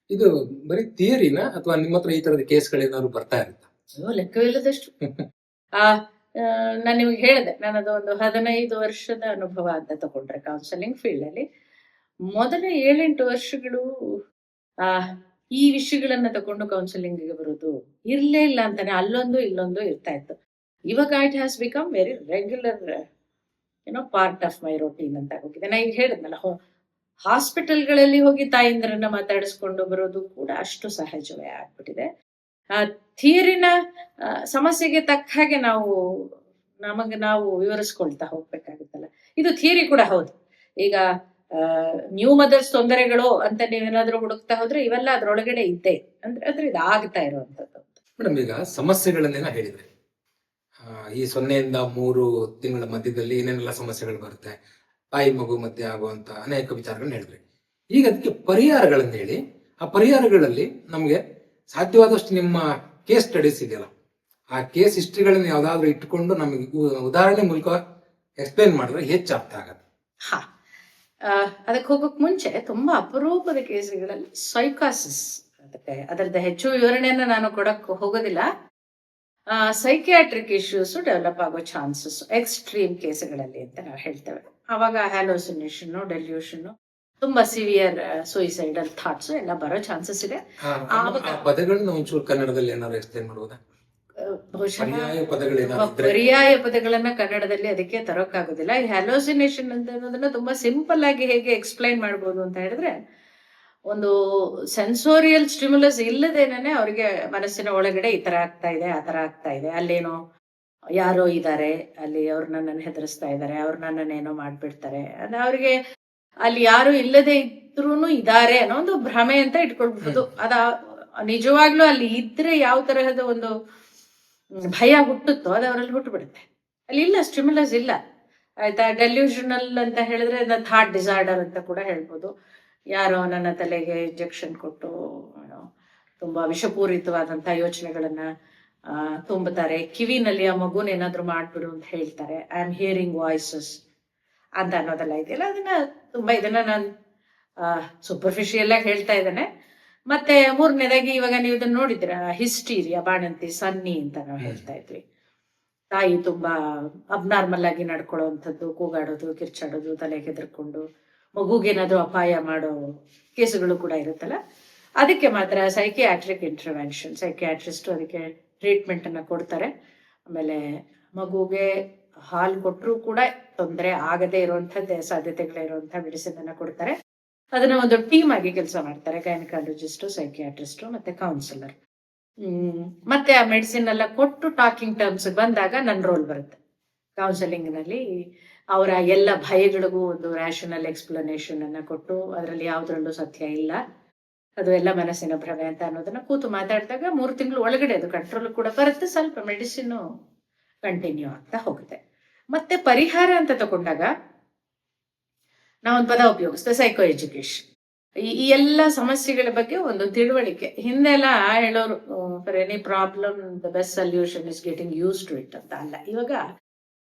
ಇದು ಬರೀ ಥಿಯರಿನಾ ಅಥವಾ ನಿಮ್ಮ ಹತ್ರ ಈ ತರದ ಕೇಸ್ಗಳೇನಾದ್ರು ಬರ್ತಾ ಇರುತ್ತಾ? ಲೆಕ್ಕವಿಲ್ಲದಷ್ಟು. ನಾನು ನಿಮ್ಗೆ ಹೇಳಿದೆ, ನನ್ನದು ಒಂದು 15 ವರ್ಷದ ಅನುಭವ ಅಂತ ತಗೊಂಡ್ರೆ ಕೌನ್ಸಲಿಂಗ್ ಫೀಲ್ಡ್ ಅಲ್ಲಿ, ಮೊದಲ 7-8 ವರ್ಷಗಳು ಈ ವಿಷಯಗಳನ್ನ ತಗೊಂಡು ಕೌನ್ಸಿಲಿಂಗ್ ಗೆ ಬರೋದು ಇರ್ಲೇ ಇಲ್ಲ ಅಂತಾನೆ, ಅಲ್ಲೊಂದು ಇಲ್ಲೊಂದು ಇರ್ತಾ ಇತ್ತು. ಇವಾಗ it has become very regular part of my routine ಅಂತ ಹೋಗಿದೆ. ನಾ ಈಗ ಹೇಳಿದ್ನಲ್ಲ, ಹಾಸ್ಪಿಟಲ್ಗಳಲ್ಲಿ ಹೋಗಿ ತಾಯಂದ್ರನ್ನ ಮಾತಾಡಿಸ್ಕೊಂಡು ಬರೋದು ಕೂಡ ಅಷ್ಟು ಸಹಜವೇ ಆಗ್ಬಿಟ್ಟಿದೆ. ಥಿಯರಿನ ಸಮಸ್ಯೆಗೆ ತಕ್ಕ ಹಾಗೆ ನಾವು ವಿವರಿಸ್ಕೊಳ್ತಾ ಹೋಗ್ಬೇಕಾಗುತ್ತಲ್ಲ. ಇದು ಥಿಯರಿ ಕೂಡ ಹೌದು. ಈಗ ನ್ಯೂ ಮದರ್ಸ್ ತೊಂದರೆಗಳು ಅಂತ ನೀವೇನಾದ್ರೂ ಹುಡುಕ್ತಾ ಹೋದ್ರೆ ಇವೆಲ್ಲ ಅದ್ರೊಳಗಡೆ ಇದ್ದೇ, ಅಂದ್ರೆ ಇದು ಆಗ್ತಾ ಇರುವಂತದ್ದು. ಮೇಡಮ್, ಈಗ ಸಮಸ್ಯೆಗಳನ್ನೇನ ಹೇಳಿದ್ರೆ, ಈ 0 ಇಂದ 3 ತಿಂಗಳ ಮಧ್ಯದಲ್ಲಿ ಏನೇನೆಲ್ಲ ಸಮಸ್ಯೆಗಳು ಬರುತ್ತೆ, ತಾಯಿ ಮಗು ಮಧ್ಯೆ ಆಗುವಂತ ಅನೇಕ ವಿಚಾರಗಳನ್ನ ಹೇಳಿದ್ರಿ. ಈಗ ಅದಕ್ಕೆ ಪರಿಹಾರಗಳನ್ನ ಹೇಳಿ, ಆ ಪರಿಹಾರಗಳಲ್ಲಿ ನಮ್ಗೆ ಸಾಧ್ಯವಾದಷ್ಟು ನಿಮ್ಮ ಕೇಸ್ ಸ್ಟಡೀಸ್ ಇದೆಯಲ್ಲ, ಆ ಕೇಸ್ ಹಿಸ್ಟ್ರಿಗಳನ್ನ ಯಾವ್ದಾದ್ರು ಇಟ್ಕೊಂಡು ನಮಗೆ ಉದಾಹರಣೆ ಮೂಲಕ ಎಕ್ಸ್ಪ್ಲೈನ್ ಮಾಡಿದ್ರೆ ಹೆಚ್ಚು ಅರ್ಥ ಆಗತ್ತೆ. ಅದಕ್ಕೆ ಹೋಗೋಕ್ ಮುಂಚೆ ತುಂಬಾ ಅಪರೂಪದ ಕೇಸುಗಳಲ್ಲಿ ಸೈಕಾಸಿಸ್, ಅದರದ ಹೆಚ್ಚು ವಿವರಣೆಯನ್ನ ನಾನು ಕೊಡಕ್ ಹೋಗೋದಿಲ್ಲ. ಸೈಕಿಯಾಟ್ರಿಕ್ ಇಶ್ಯೂಸ್ ಡೆವಲಪ್ ಆಗೋ ಚಾನ್ಸಸ್ ಎಕ್ಸ್ಟ್ರೀಮ್ ಕೇಸ್ಗಳಲ್ಲಿ ಅಂತ ನಾವು ಹೇಳ್ತೇವೆ. ಆವಾಗ ಹ್ಯಾಲೋಸಿನೇಷನ್, ಡೆಲ್ಯೂಷನ್, ತುಂಬಾ ಸಿವಿಯರ್ ಸೂಯಿಸೈಡಲ್ ಥಾಟ್ಸ್ ಎಲ್ಲ ಬರೋ ಚಾನ್ಸಸ್ ಇದೆ. ಪದಗಳನ್ನ ಒಂಚೂರು ಕನ್ನಡದಲ್ಲಿ ಏನಾದ್ರು ಎಕ್ಸ್ಪ್ಲೈನ್ ಮಾಡುವುದಾ? ಪರ್ಯಾಯ ಪದಗಳನ್ನ ಕನ್ನಡದಲ್ಲಿ ಅದಕ್ಕೆ ತರೋಕ್ಕಾಗೋದಿಲ್ಲ. ಈ ಹ್ಯಾಲೋಸಿನೇಷನ್ ಅಂತ ಅನ್ನೋದನ್ನ ತುಂಬಾ ಸಿಂಪಲ್ ಆಗಿ ಹೇಗೆ ಎಕ್ಸ್ಪ್ಲೈನ್ ಮಾಡ್ಬೋದು ಅಂತ ಹೇಳಿದ್ರೆ, ಒಂದು ಸೆನ್ಸೋರಿಯಲ್ ಸ್ಟಿಮ್ಯುಲಸ್ ಇಲ್ಲದೇನೆ ಅವ್ರಿಗೆ ಮನಸ್ಸಿನ ಒಳಗಡೆ ಈ ತರ ಆಗ್ತಾ ಇದೆ, ಆ ತರ ಆಗ್ತಾ ಇದೆ, ಅಲ್ಲೇನೋ ಯಾರೋ ಇದ್ದಾರೆ, ಅಲ್ಲಿ ಅವ್ರು ನನ್ನನ್ನು ಹೆದರಿಸ್ತಾ ಇದ್ದಾರೆ, ಅವ್ರು ನನ್ನನ್ನೇನೋ ಮಾಡ್ಬಿಡ್ತಾರೆ, ಅವ್ರಿಗೆ ಅಲ್ಲಿ ಯಾರು ಇಲ್ಲದೆ ಇದ್ರೂನು ಇದ್ದಾರೆ ಅನ್ನೋ ಒಂದು ಭ್ರಮೆ ಅಂತ ಇಟ್ಕೊಳ್ಬಹುದು. ನಿಜವಾಗ್ಲೂ ಅಲ್ಲಿ ಇದ್ರೆ ಯಾವ ತರಹದ ಒಂದು ಭಯ ಹುಟ್ಟುತ್ತೋ ಅದು ಅವರಲ್ಲಿ ಹುಟ್ಟುಬಿಡುತ್ತೆ. ಅಲ್ಲಿ ಇಲ್ಲ, ಸ್ಟಿಮ್ಯುಲಸ್ ಇಲ್ಲ, ಆಯ್ತಾ. ಡೆಲ್ಯೂಷನಲ್ ಅಂತ ಹೇಳಿದ್ರೆ ಥಾಟ್ ಡಿಸಾರ್ಡರ್ ಅಂತ ಕೂಡ ಹೇಳ್ಬೋದು. ಯಾರೋ ನನ್ನ ತಲೆಗೆ ಇಂಜೆಕ್ಷನ್ ಕೊಟ್ಟು ತುಂಬಾ ವಿಷಪೂರಿತವಾದಂತ ಯೋಚನೆಗಳನ್ನ ತುಂಬುತ್ತಾರೆ, ಕಿವಿನಲ್ಲಿ ಆ ಮಗುನ ಏನಾದ್ರು ಮಾಡ್ಬಿಡು ಅಂತ ಹೇಳ್ತಾರೆ, ಐ ಆಮ್ ಹಿಯರಿಂಗ್ ವಾಯ್ಸಸ್ ಅಂತ ಅನ್ನೋದೆಲ್ಲ ಇದೆಯಲ್ಲ, ಇದನ್ನ ನಾನು ಸೂಪರ್ಫಿಷಿಯಲ್ ಆಗಿ ಹೇಳ್ತಾ ಇದ್ದೇನೆ. ಮತ್ತೆ 3ನೇದಾಗಿ ಇವಾಗ ನೀವು ಇದನ್ನ ನೋಡಿದ್ರ, ಹಿಸ್ಟೀರಿಯಾ, ಬಾಣಂತಿ, ಸನ್ನಿ ಅಂತ ನಾವು ಹೇಳ್ತಾ ಇದ್ವಿ. ತಾಯಿ ತುಂಬಾ ಅಬ್ನಾರ್ಮಲ್ ಆಗಿ ನಡ್ಕೊಳ್ಳುವಂಥದ್ದು, ಕೂಗಾಡೋದು, ಕಿರ್ಚಾಡೋದು, ತಲೆ ಹೆದರ್ಕೊಂಡು ಮಗುಗೇನಾದ್ರೂ ಅಪಾಯ ಮಾಡೋ ಕೇಸುಗಳು ಕೂಡ ಇರುತ್ತಲ್ಲ. ಅದಕ್ಕೆ ಮಾತ್ರ ಸೈಕಿಯಾಟ್ರಿಕ್ ಇಂಟರ್ವೆನ್ಷನ್, ಸೈಕಿಯಾಟ್ರಿಸ್ಟ್ ಅದಕ್ಕೆ ಟ್ರೀಟ್ಮೆಂಟ್ ಅನ್ನ ಕೊಡ್ತಾರೆ. ಆಮೇಲೆ ಮಗುಗೆ ಹಾಲು ಕೊಟ್ಟರು ಕೂಡ ತೊಂದರೆ ಆಗದೆ ಇರುವಂತದ್ದೇ ಸಾಧ್ಯತೆಗಳಿರುವಂತಹ ಮೆಡಿಸಿನ್ ಅನ್ನ ಕೊಡ್ತಾರೆ. ಅದನ್ನ ಒಂದು ಟೀಮ್ ಆಗಿ ಕೆಲಸ ಮಾಡ್ತಾರೆ, ಗೈನಕಾಲಜಿಸ್ಟ್, ಸೈಕಿಯಾಟ್ರಿಸ್ಟ್ ಮತ್ತೆ ಕೌನ್ಸಿಲರ್. ಮತ್ತೆ ಆ ಮೆಡಿಸಿನ್ ಎಲ್ಲ ಕೊಟ್ಟು ಟಾಕಿಂಗ್ ಟರ್ಮ್ಸ್ ಬಂದಾಗ ನನ್ನ ರೋಲ್ ಬರುತ್ತೆ ಕೌನ್ಸಿಲಿಂಗ್ ನಲ್ಲಿ. ಅವರ ಎಲ್ಲ ಭಯಗಳಿಗೂ ಒಂದು ರ್ಯಾಷನಲ್ ಎಕ್ಸ್ಪ್ಲನೇಷನ್ ಅನ್ನ ಕೊಟ್ಟು, ಅದರಲ್ಲಿ ಯಾವ್ದ್ರಲ್ಲೂ ಸತ್ಯ ಇಲ್ಲ, ಅದು ಎಲ್ಲ ಮನಸ್ಸಿನ ಭ್ರಮೆ ಅಂತ ಅನ್ನೋದನ್ನ ಕೂತು ಮಾತಾಡಿದಾಗ 3 ತಿಂಗಳು ಒಳಗಡೆ ಅದು ಕಂಟ್ರೋಲ್ ಕೂಡ ಬರುತ್ತೆ. ಸ್ವಲ್ಪ ಮೆಡಿಸಿನ್ ಕಂಟಿನ್ಯೂ ಆಗ್ತಾ ಹೋಗುತ್ತೆ. ಮತ್ತೆ ಪರಿಹಾರ ಅಂತ ತಗೊಂಡಾಗ ನಾವೊಂದು ಪದ ಉಪಯೋಗಿಸ್ತೇವೆ, ಸೈಕೋ ಎಜುಕೇಶನ್. ಈ ಎಲ್ಲ ಸಮಸ್ಯೆಗಳ ಬಗ್ಗೆ ಒಂದು ತಿಳುವಳಿಕೆ. ಹಿಂದೆಲ್ಲ ಹೇಳೋರು, for any problem the best solution is getting use to it ಅಂತ. ಅಲ್ಲ, ಇವಾಗ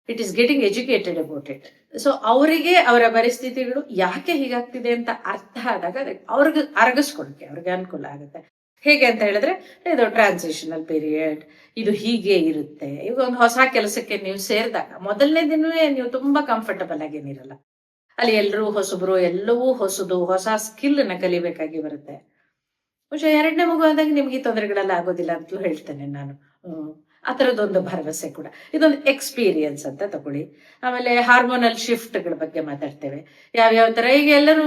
it is getting educated about it. So ಅವರಿಗೆ ಅವರ ಪರಿಸ್ಥಿತಿಗಳು ಯಾಕೆ ಹೀಗಾಗ್ತಿದೆ ಅಂತ ಅರ್ಥ ಆದಾಗ ಅವ್ರಿಗೆ ಅರಗಿಸ್ಕೊಳಕ್ಕೆ ಅವ್ರಿಗೆ ಅನುಕೂಲ ಆಗುತ್ತೆ. ಹೇಗೆ ಅಂತ ಹೇಳಿದ್ರೆ, ಇದು ಟ್ರಾನ್ಸಿಷನಲ್ ಪೀರಿಯಡ್, ಇದು ಹೀಗೆ ಇರುತ್ತೆ. ಈಗ ಒಂದು ಹೊಸ ಕೆಲಸಕ್ಕೆ ನೀವು ಸೇರಿದಾಗ ಮೊದಲನೇ ದಿನವೇ ನೀವು ತುಂಬಾ ಕಂಫರ್ಟಬಲ್ ಆಗೇನಿರಲ್ಲ. ಅಲ್ಲಿ ಎಲ್ಲರೂ ಹೊಸಬ್ರು, ಎಲ್ಲವೂ ಹೊಸದು, ಹೊಸ ಸ್ಕಿಲ್ ಅನ್ನ ಕಲಿಬೇಕಾಗಿ ಬರುತ್ತೆ. ಬಹುಶಃ 2ನೇ ಮಗು ಆದಾಗ ನಿಮ್ಗೆ ಈ ತೊಂದರೆಗಳೆಲ್ಲ ಆಗೋದಿಲ್ಲ ಅಂತಲೂ ಹೇಳ್ತೇನೆ ನಾನು. ಆ ಥರದೊಂದು ಭರವಸೆ ಕೂಡ, ಇದೊಂದು ಎಕ್ಸ್ಪೀರಿಯನ್ಸ್ ಅಂತ ತಗೊಳ್ಳಿ. ಆಮೇಲೆ ಹಾರ್ಮೋನಲ್ ಶಿಫ್ಟ್ಗಳ ಬಗ್ಗೆ ಮಾತಾಡ್ತೇವೆ. ಯಾವ್ಯಾವ ತರ, ಈಗ ಎಲ್ಲರೂ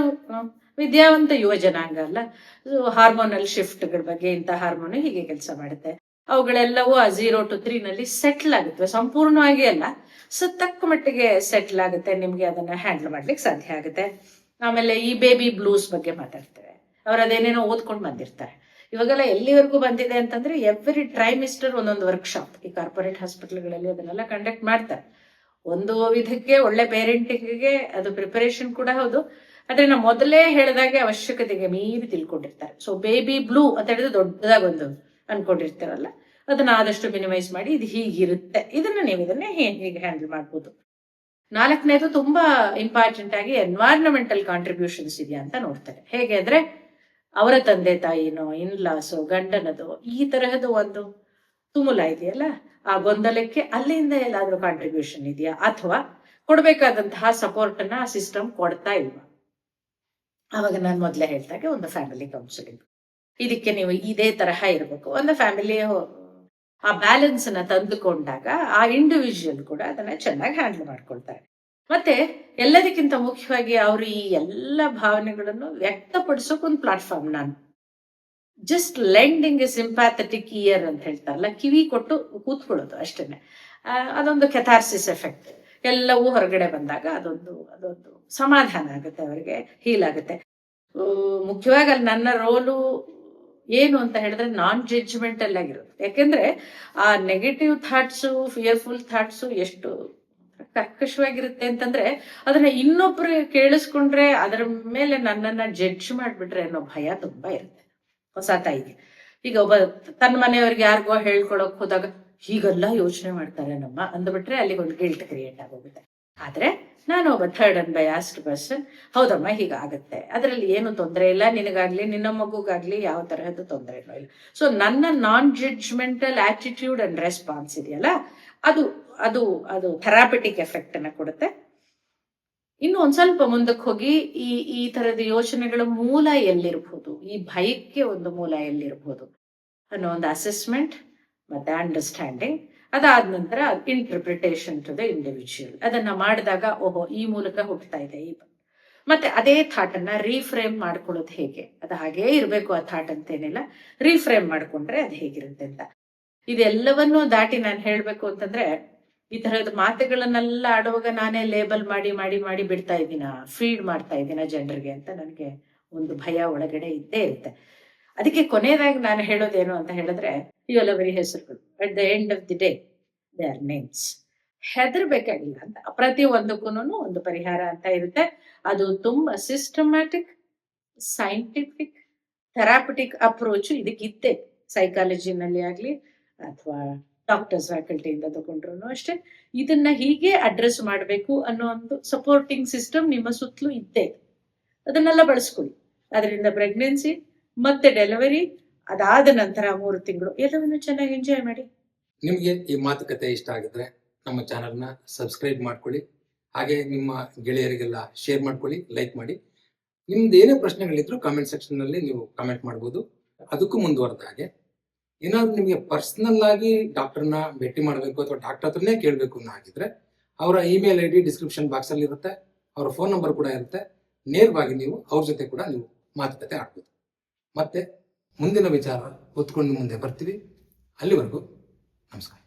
ವಿದ್ಯಾವಂತ ಯುವ ಜನಾಂಗ ಅಲ್ಲ, ಹಾರ್ಮೋನಲ್ ಶಿಫ್ಟ್ಗಳ ಬಗ್ಗೆ, ಇಂಥ ಹಾರ್ಮೋನ್ ಹೀಗೆ ಕೆಲಸ ಮಾಡುತ್ತೆ, ಅವುಗಳೆಲ್ಲವೂ ಆ 0 to 3 ನಲ್ಲಿ ಸೆಟ್ಲ್ ಆಗುತ್ತವೆ. ಸಂಪೂರ್ಣವಾಗಿ ಅಲ್ಲ, ತಕ್ಕ ಮಟ್ಟಿಗೆ ಸೆಟ್ಲ್ ಆಗುತ್ತೆ, ನಿಮ್ಗೆ ಅದನ್ನ ಹ್ಯಾಂಡಲ್ ಮಾಡ್ಲಿಕ್ಕೆ ಸಾಧ್ಯ ಆಗುತ್ತೆ. ಆಮೇಲೆ ಈ ಬೇಬಿ ಬ್ಲೂಸ್ ಬಗ್ಗೆ ಮಾತಾಡ್ತೇವೆ. ಅವ್ರು ಅದೇನೇನೋ ಓದ್ಕೊಂಡು ಬಂದಿರ್ತಾರೆ. ಇವಾಗೆಲ್ಲ ಎಲ್ಲಿವರೆಗೂ ಬಂದಿದೆ ಅಂತಂದ್ರೆ, ಎವ್ರಿ ಟ್ರೈಮಿಸ್ಟರ್ ಒಂದೊಂದು ವರ್ಕ್ಶಾಪ್ ಈ ಕಾರ್ಪೊರೇಟ್ ಹಾಸ್ಪಿಟಲ್ಗಳಲ್ಲಿ ಅದನ್ನೆಲ್ಲ ಕಂಡಕ್ಟ್ ಮಾಡ್ತಾರೆ. ಒಂದು ವಿಧಕ್ಕೆ ಒಳ್ಳೆ ಪೇರೆಂಟಿಂಗ್ಗೆ ಅದು ಪ್ರಿಪರೇಷನ್ ಕೂಡ ಹೌದು. ಆದ್ರೆ ನಾವು ಮೊದಲೇ ಹೇಳಿದಾಗೆ ಅವಶ್ಯಕತೆಗೆ ಮೀರಿ ತಿಳ್ಕೊಂಡಿರ್ತಾರೆ. ಸೊ ಬೇಬಿ ಬ್ಲೂ ಅಂತ ಹೇಳಿದ್ರೆ ದೊಡ್ಡದಾಗಿ ಒಂದು ಅನ್ಕೊಂಡಿರ್ತಾರಲ್ಲ, ಅದನ್ನ ಆದಷ್ಟು ಮಿನಿಮೈಸ್ ಮಾಡಿ, ಇದು ಹೀಗಿರುತ್ತೆ, ಇದನ್ನ ಹೀಗೆ ಹ್ಯಾಂಡಲ್ ಮಾಡ್ಬೋದು. 4ನೇದು ತುಂಬಾ ಇಂಪಾರ್ಟೆಂಟ್ ಆಗಿ ಎನ್ವೈರನ್ಮೆಂಟಲ್ ಕಾಂಟ್ರಿಬ್ಯೂಷನ್ಸ್ ಇದೆಯಾ ಅಂತ ನೋಡ್ತಾರೆ. ಹೇಗೆ ಅಂದ್ರೆ, ಅವರ ತಂದೆ ತಾಯಿನೋ, ಇನ್ಲಾಸೋ, ಗಂಡನದೋ ಈ ತರಹದ ಒಂದು ತುಮುಲ ಇದೆಯಲ್ಲ, ಆ ಗೊಂದಲಕ್ಕೆ ಅಲ್ಲಿಂದ ಎಲ್ಲಾದ್ರೂ ಕಾಂಟ್ರಿಬ್ಯೂಷನ್ ಇದೆಯಾ, ಅಥವಾ ಕೊಡ್ಬೇಕಾದಂತಹ ಸಪೋರ್ಟ್ ಅನ್ನ ಆ ಸಿಸ್ಟಮ್ ಕೊಡ್ತಾ ಇಲ್ವಾ. ಅವಾಗ ನಾನು ಮೊದಲೇ ಹೇಳ್ದಾಗೆ ಒಂದು ಫ್ಯಾಮಿಲಿ ಕೌನ್ಸಿಲಿಂಗ್. ಇದಕ್ಕೆ ನೀವು ಇದೇ ತರಹ ಇರಬೇಕು. ಒಂದು ಫ್ಯಾಮಿಲಿ ಆ ಬ್ಯಾಲೆನ್ಸ್ ನ ತಂದುಕೊಂಡಾಗ ಆ ಇಂಡಿವಿಜುವಲ್ ಕೂಡ ಅದನ್ನ ಚೆನ್ನಾಗಿ ಹ್ಯಾಂಡಲ್ ಮಾಡ್ಕೊಳ್ತಾರೆ. ಮತ್ತೆ ಎಲ್ಲದಕ್ಕಿಂತ ಮುಖ್ಯವಾಗಿ ಅವರು ಈ ಎಲ್ಲ ಭಾವನೆಗಳನ್ನು ವ್ಯಕ್ತಪಡಿಸೋಕೆ ಒಂದು ಪ್ಲಾಟ್ಫಾರ್ಮ್. ನಾನು just lending A sympathetic year ಅಂತ ಹೇಳ್ತಾರಲ್ಲ, ಕಿವಿ ಕೊಟ್ಟು ಕೂತ್ಕೊಳ್ಳೋದು ಅಷ್ಟೇನೆ. ಅದೊಂದು ಕೆಥಾರ್ಸಿಸ್ ಎಫೆಕ್ಟ್. ಎಲ್ಲವೂ ಹೊರಗಡೆ ಬಂದಾಗ ಅದೊಂದು ಸಮಾಧಾನ ಆಗುತ್ತೆ, ಅವರಿಗೆ ಹೀಲ್ ಆಗುತ್ತೆ. ಮುಖ್ಯವಾಗಿ ಅಲ್ಲಿ ನನ್ನ ರೋಲು ಏನು ಅಂತ ಹೇಳಿದ್ರೆ ನಾನ್ ಜಡ್ಜ್ಮೆಂಟಲ್ ಆಗಿರುತ್ತೆ. ಯಾಕೆಂದ್ರೆ ಆ ನೆಗೆಟಿವ್ ಥಾಟ್ಸು, ಫಿಯರ್ಫುಲ್ ಥಾಟ್ಸು ಎಷ್ಟು ಕರ್ಕಶವಾಗಿರುತ್ತೆ ಅಂತಂದ್ರೆ ಅದನ್ನ ಇನ್ನೊಬ್ರು ಕೇಳಿಸ್ಕೊಂಡ್ರೆ ಅದರ ಮೇಲೆ ನನ್ನನ್ನ ಜಡ್ಜ್ ಮಾಡ್ಬಿಟ್ರೆ ಅನ್ನೋ ಭಯ ತುಂಬಾ ಇರುತ್ತೆ ಹೊಸ ತಾಯಿಗೆ. ಈಗ ಒಬ್ಬ ತನ್ನ ಮನೆಯವ್ರಿಗೆ ಯಾರಿಗೋ ಹೇಳ್ಕೊಳಕ್ ಹೋದಾಗ ಹೀಗೆಲ್ಲ ಯೋಚನೆ ಮಾಡ್ತಾರೆ ನಮ್ಮ ಅಂದ್ಬಿಟ್ರೆ ಅಲ್ಲಿಗೆ ಒಂದು ಗಿಲ್ಟ್ ಕ್ರಿಯೇಟ್ ಆಗೋಗುತ್ತೆ. ಆದ್ರೆ ನಾನು ಒಬ್ಬ ಥರ್ಡ್ ಅಂಡ್ ಬಯಾಸ್ಡ್ ಪರ್ಸನ್. ಹೌದಮ್ಮ ಹೀಗಾಗತ್ತೆ, ಅದರಲ್ಲಿ ಏನು ತೊಂದರೆ ಇಲ್ಲ, ನಿನಗಾಗ್ಲಿ ನಿನ್ನ ಮಗುಗಾಗ್ಲಿ ಯಾವ ತರಹದ ತೊಂದರೆನೂ ಇಲ್ಲ. ಸೊ ನನ್ನ ನಾನ್ ಜಡ್ಜ್ಮೆಂಟಲ್ ಆಟಿಟ್ಯೂಡ್ ಅಂಡ್ ರೆಸ್ಪಾನ್ಸ್ ಇದೆಯಲ್ಲ, ಅದು ಅದು ಅದು ಥೆರಾಪಿಟಿಕ್ ಎಫೆಕ್ಟ್ ಅನ್ನ ಕೊಡುತ್ತೆ. ಇನ್ನು ಒಂದ್ ಸ್ವಲ್ಪ ಮುಂದಕ್ಕೆ ಹೋಗಿ ಈ ತರದ ಯೋಚನೆಗಳ ಮೂಲ ಎಲ್ಲಿರ್ಬೋದು, ಈ ಭಯಕ್ಕೆ ಒಂದು ಮೂಲ ಎಲ್ಲಿರ್ಬೋದು ಅನ್ನೋ ಒಂದು ಅಸೆಸ್ಮೆಂಟ್ ಮತ್ತೆ ಅಂಡರ್ಸ್ಟ್ಯಾಂಡಿಂಗ್. ಅದಾದ ನಂತರ ಇಂಟರ್ಪ್ರಿಟೇಷನ್ ಟು ದ ಇಂಡಿವಿಜುವಲ್. ಅದನ್ನ ಮಾಡಿದಾಗ ಓಹೋ ಈ ಮೂಲಕ ಹೋಗ್ತಾ ಇದೆ ಮತ್ತೆ ಅದೇ ಥಾಟ್ ಅನ್ನ ರೀಫ್ರೇಮ್ ಮಾಡ್ಕೊಳ್ಳೋದು ಹೇಗೆ, ಅದು ಹಾಗೇ ಇರಬೇಕು ಆ ಥಾಟ್ ಅಂತೇನಿಲ್ಲ, ರೀಫ್ರೇಮ್ ಮಾಡ್ಕೊಂಡ್ರೆ ಅದು ಹೇಗಿರುತ್ತೆ ಅಂತ. ಇದೆಲ್ಲವನ್ನೂ ದಾಟಿ ನಾನು ಹೇಳ್ಬೇಕು ಅಂತಂದ್ರೆ ಈ ತರಹದ ಮಾತುಗಳನ್ನೆಲ್ಲ ಆಡುವಾಗ ನಾನೇ ಲೇಬಲ್ ಮಾಡಿ ಮಾಡಿ ಮಾಡಿ ಬಿಡ್ತಾ ಇದ್ದೀನ, ಫೀಡ್ ಮಾಡ್ತಾ ಇದ್ದೀನ ಜನರಿಗೆ ಅಂತ ನನಗೆ ಒಂದು ಭಯ ಒಳಗಡೆ ಇದ್ದೇ ಇರುತ್ತೆ. ಅದಕ್ಕೆ ಕೊನೆಯದಾಗಿ ನಾನು ಹೇಳೋದೇನು ಅಂತ ಹೇಳಿದ್ರೆ, ಇವೆಲ್ಲವರಿ ಹೆಸರುಗಳು at the end of the day they are names. ಹೆದರ್ಬೇಕಾಗಿಲ್ಲ ಅಂತ, ಪ್ರತಿ ಒಂದಕ್ಕೂ ಒಂದು ಪರಿಹಾರ ಅಂತ ಇರುತ್ತೆ. ಅದು ತುಂಬಾ ಸಿಸ್ಟಮ್ಯಾಟಿಕ್, ಸೈಂಟಿಫಿಕ್, ಥೆರಾಪಿಟಿಕ್ ಅಪ್ರೋಚ್ ಇದಕ್ಕಿದ್ದೆ. ಸೈಕಾಲಜಿನಲ್ಲಿ ಆಗ್ಲಿ ಅಥವಾ ಡಾಕ್ಟರ್ಸ್ ಫ್ಯಾಕಲ್ಟಿಯಿಂದ ತಗೊಂಡ್ರು ಅಷ್ಟೇ, ಇದನ್ನ ಹೀಗೆ ಅಡ್ರೆಸ್ ಮಾಡಬೇಕು ಅನ್ನೋ ಒಂದು ಸಪೋರ್ಟಿಂಗ್ ಸಿಸ್ಟಮ್ ನಿಮ್ಮ ಸುತ್ತಲೂ ಇದ್ದೇ. ಅದನ್ನೆಲ್ಲ ಬಳಸ್ಕೊಳ್ಳಿ. ಅದರಿಂದ ಪ್ರೆಗ್ನೆನ್ಸಿ ಮತ್ತೆ ಡೆಲಿವರಿ, ಅದಾದ ನಂತರ 3 ತಿಂಗಳು ಎಲ್ಲವನ್ನು ಚೆನ್ನಾಗಿ ಎಂಜಾಯ್ ಮಾಡಿ. ನಿಮಗೆ ಈ ಮಾತುಕತೆ ಇಷ್ಟ ಆಗಿದ್ರೆ ನಮ್ಮ ಚಾನಲ್ನ ಸಬ್ಸ್ಕ್ರೈಬ್ ಮಾಡ್ಕೊಳ್ಳಿ. ಹಾಗೆ ನಿಮ್ಮ ಗೆಳೆಯರಿಗೆಲ್ಲ ಶೇರ್ ಮಾಡ್ಕೊಳ್ಳಿ, ಲೈಕ್ ಮಾಡಿ. ನಿಮ್ದು ಏನೇ ಪ್ರಶ್ನೆಗಳಿದ್ರು ಕಾಮೆಂಟ್ ಸೆಕ್ಷನ್ ನಲ್ಲಿ ನೀವು ಕಮೆಂಟ್ ಮಾಡ್ಬೋದು. ಅದಕ್ಕೂ ಮುಂದುವರೆದ ಹಾಗೆ ಏನಾದ್ರು ನಿಮಗೆ ಪರ್ಸನಲ್ ಆಗಿ ಡಾಕ್ಟರ್ನ ಭೇಟಿ ಮಾಡಬೇಕು ಅಥವಾ ಡಾಕ್ಟರ್ ಹತ್ರನೇ ಕೇಳಬೇಕು ಅನ್ನೋ ಆಗಿದ್ರೆ ಅವರ ಇಮೇಲ್ ID ಡಿಸ್ಕ್ರಿಪ್ಷನ್ ಬಾಕ್ಸ್ ಅಲ್ಲಿ ಇರುತ್ತೆ, ಅವರ ಫೋನ್ ನಂಬರ್ ಕೂಡ ಇರುತ್ತೆ. ನೇರವಾಗಿ ನೀವು ಅವ್ರ ಜೊತೆ ಕೂಡ ನೀವು ಮಾತುಕತೆ ಆಡ್ಬೋದು. ಮತ್ತೆ ಮುಂದಿನ ವಿಚಾರ ಹೊತ್ಕೊಂಡು ಮುಂದೆ ಬರ್ತೀವಿ. ಅಲ್ಲಿವರೆಗೂ ನಮಸ್ಕಾರ.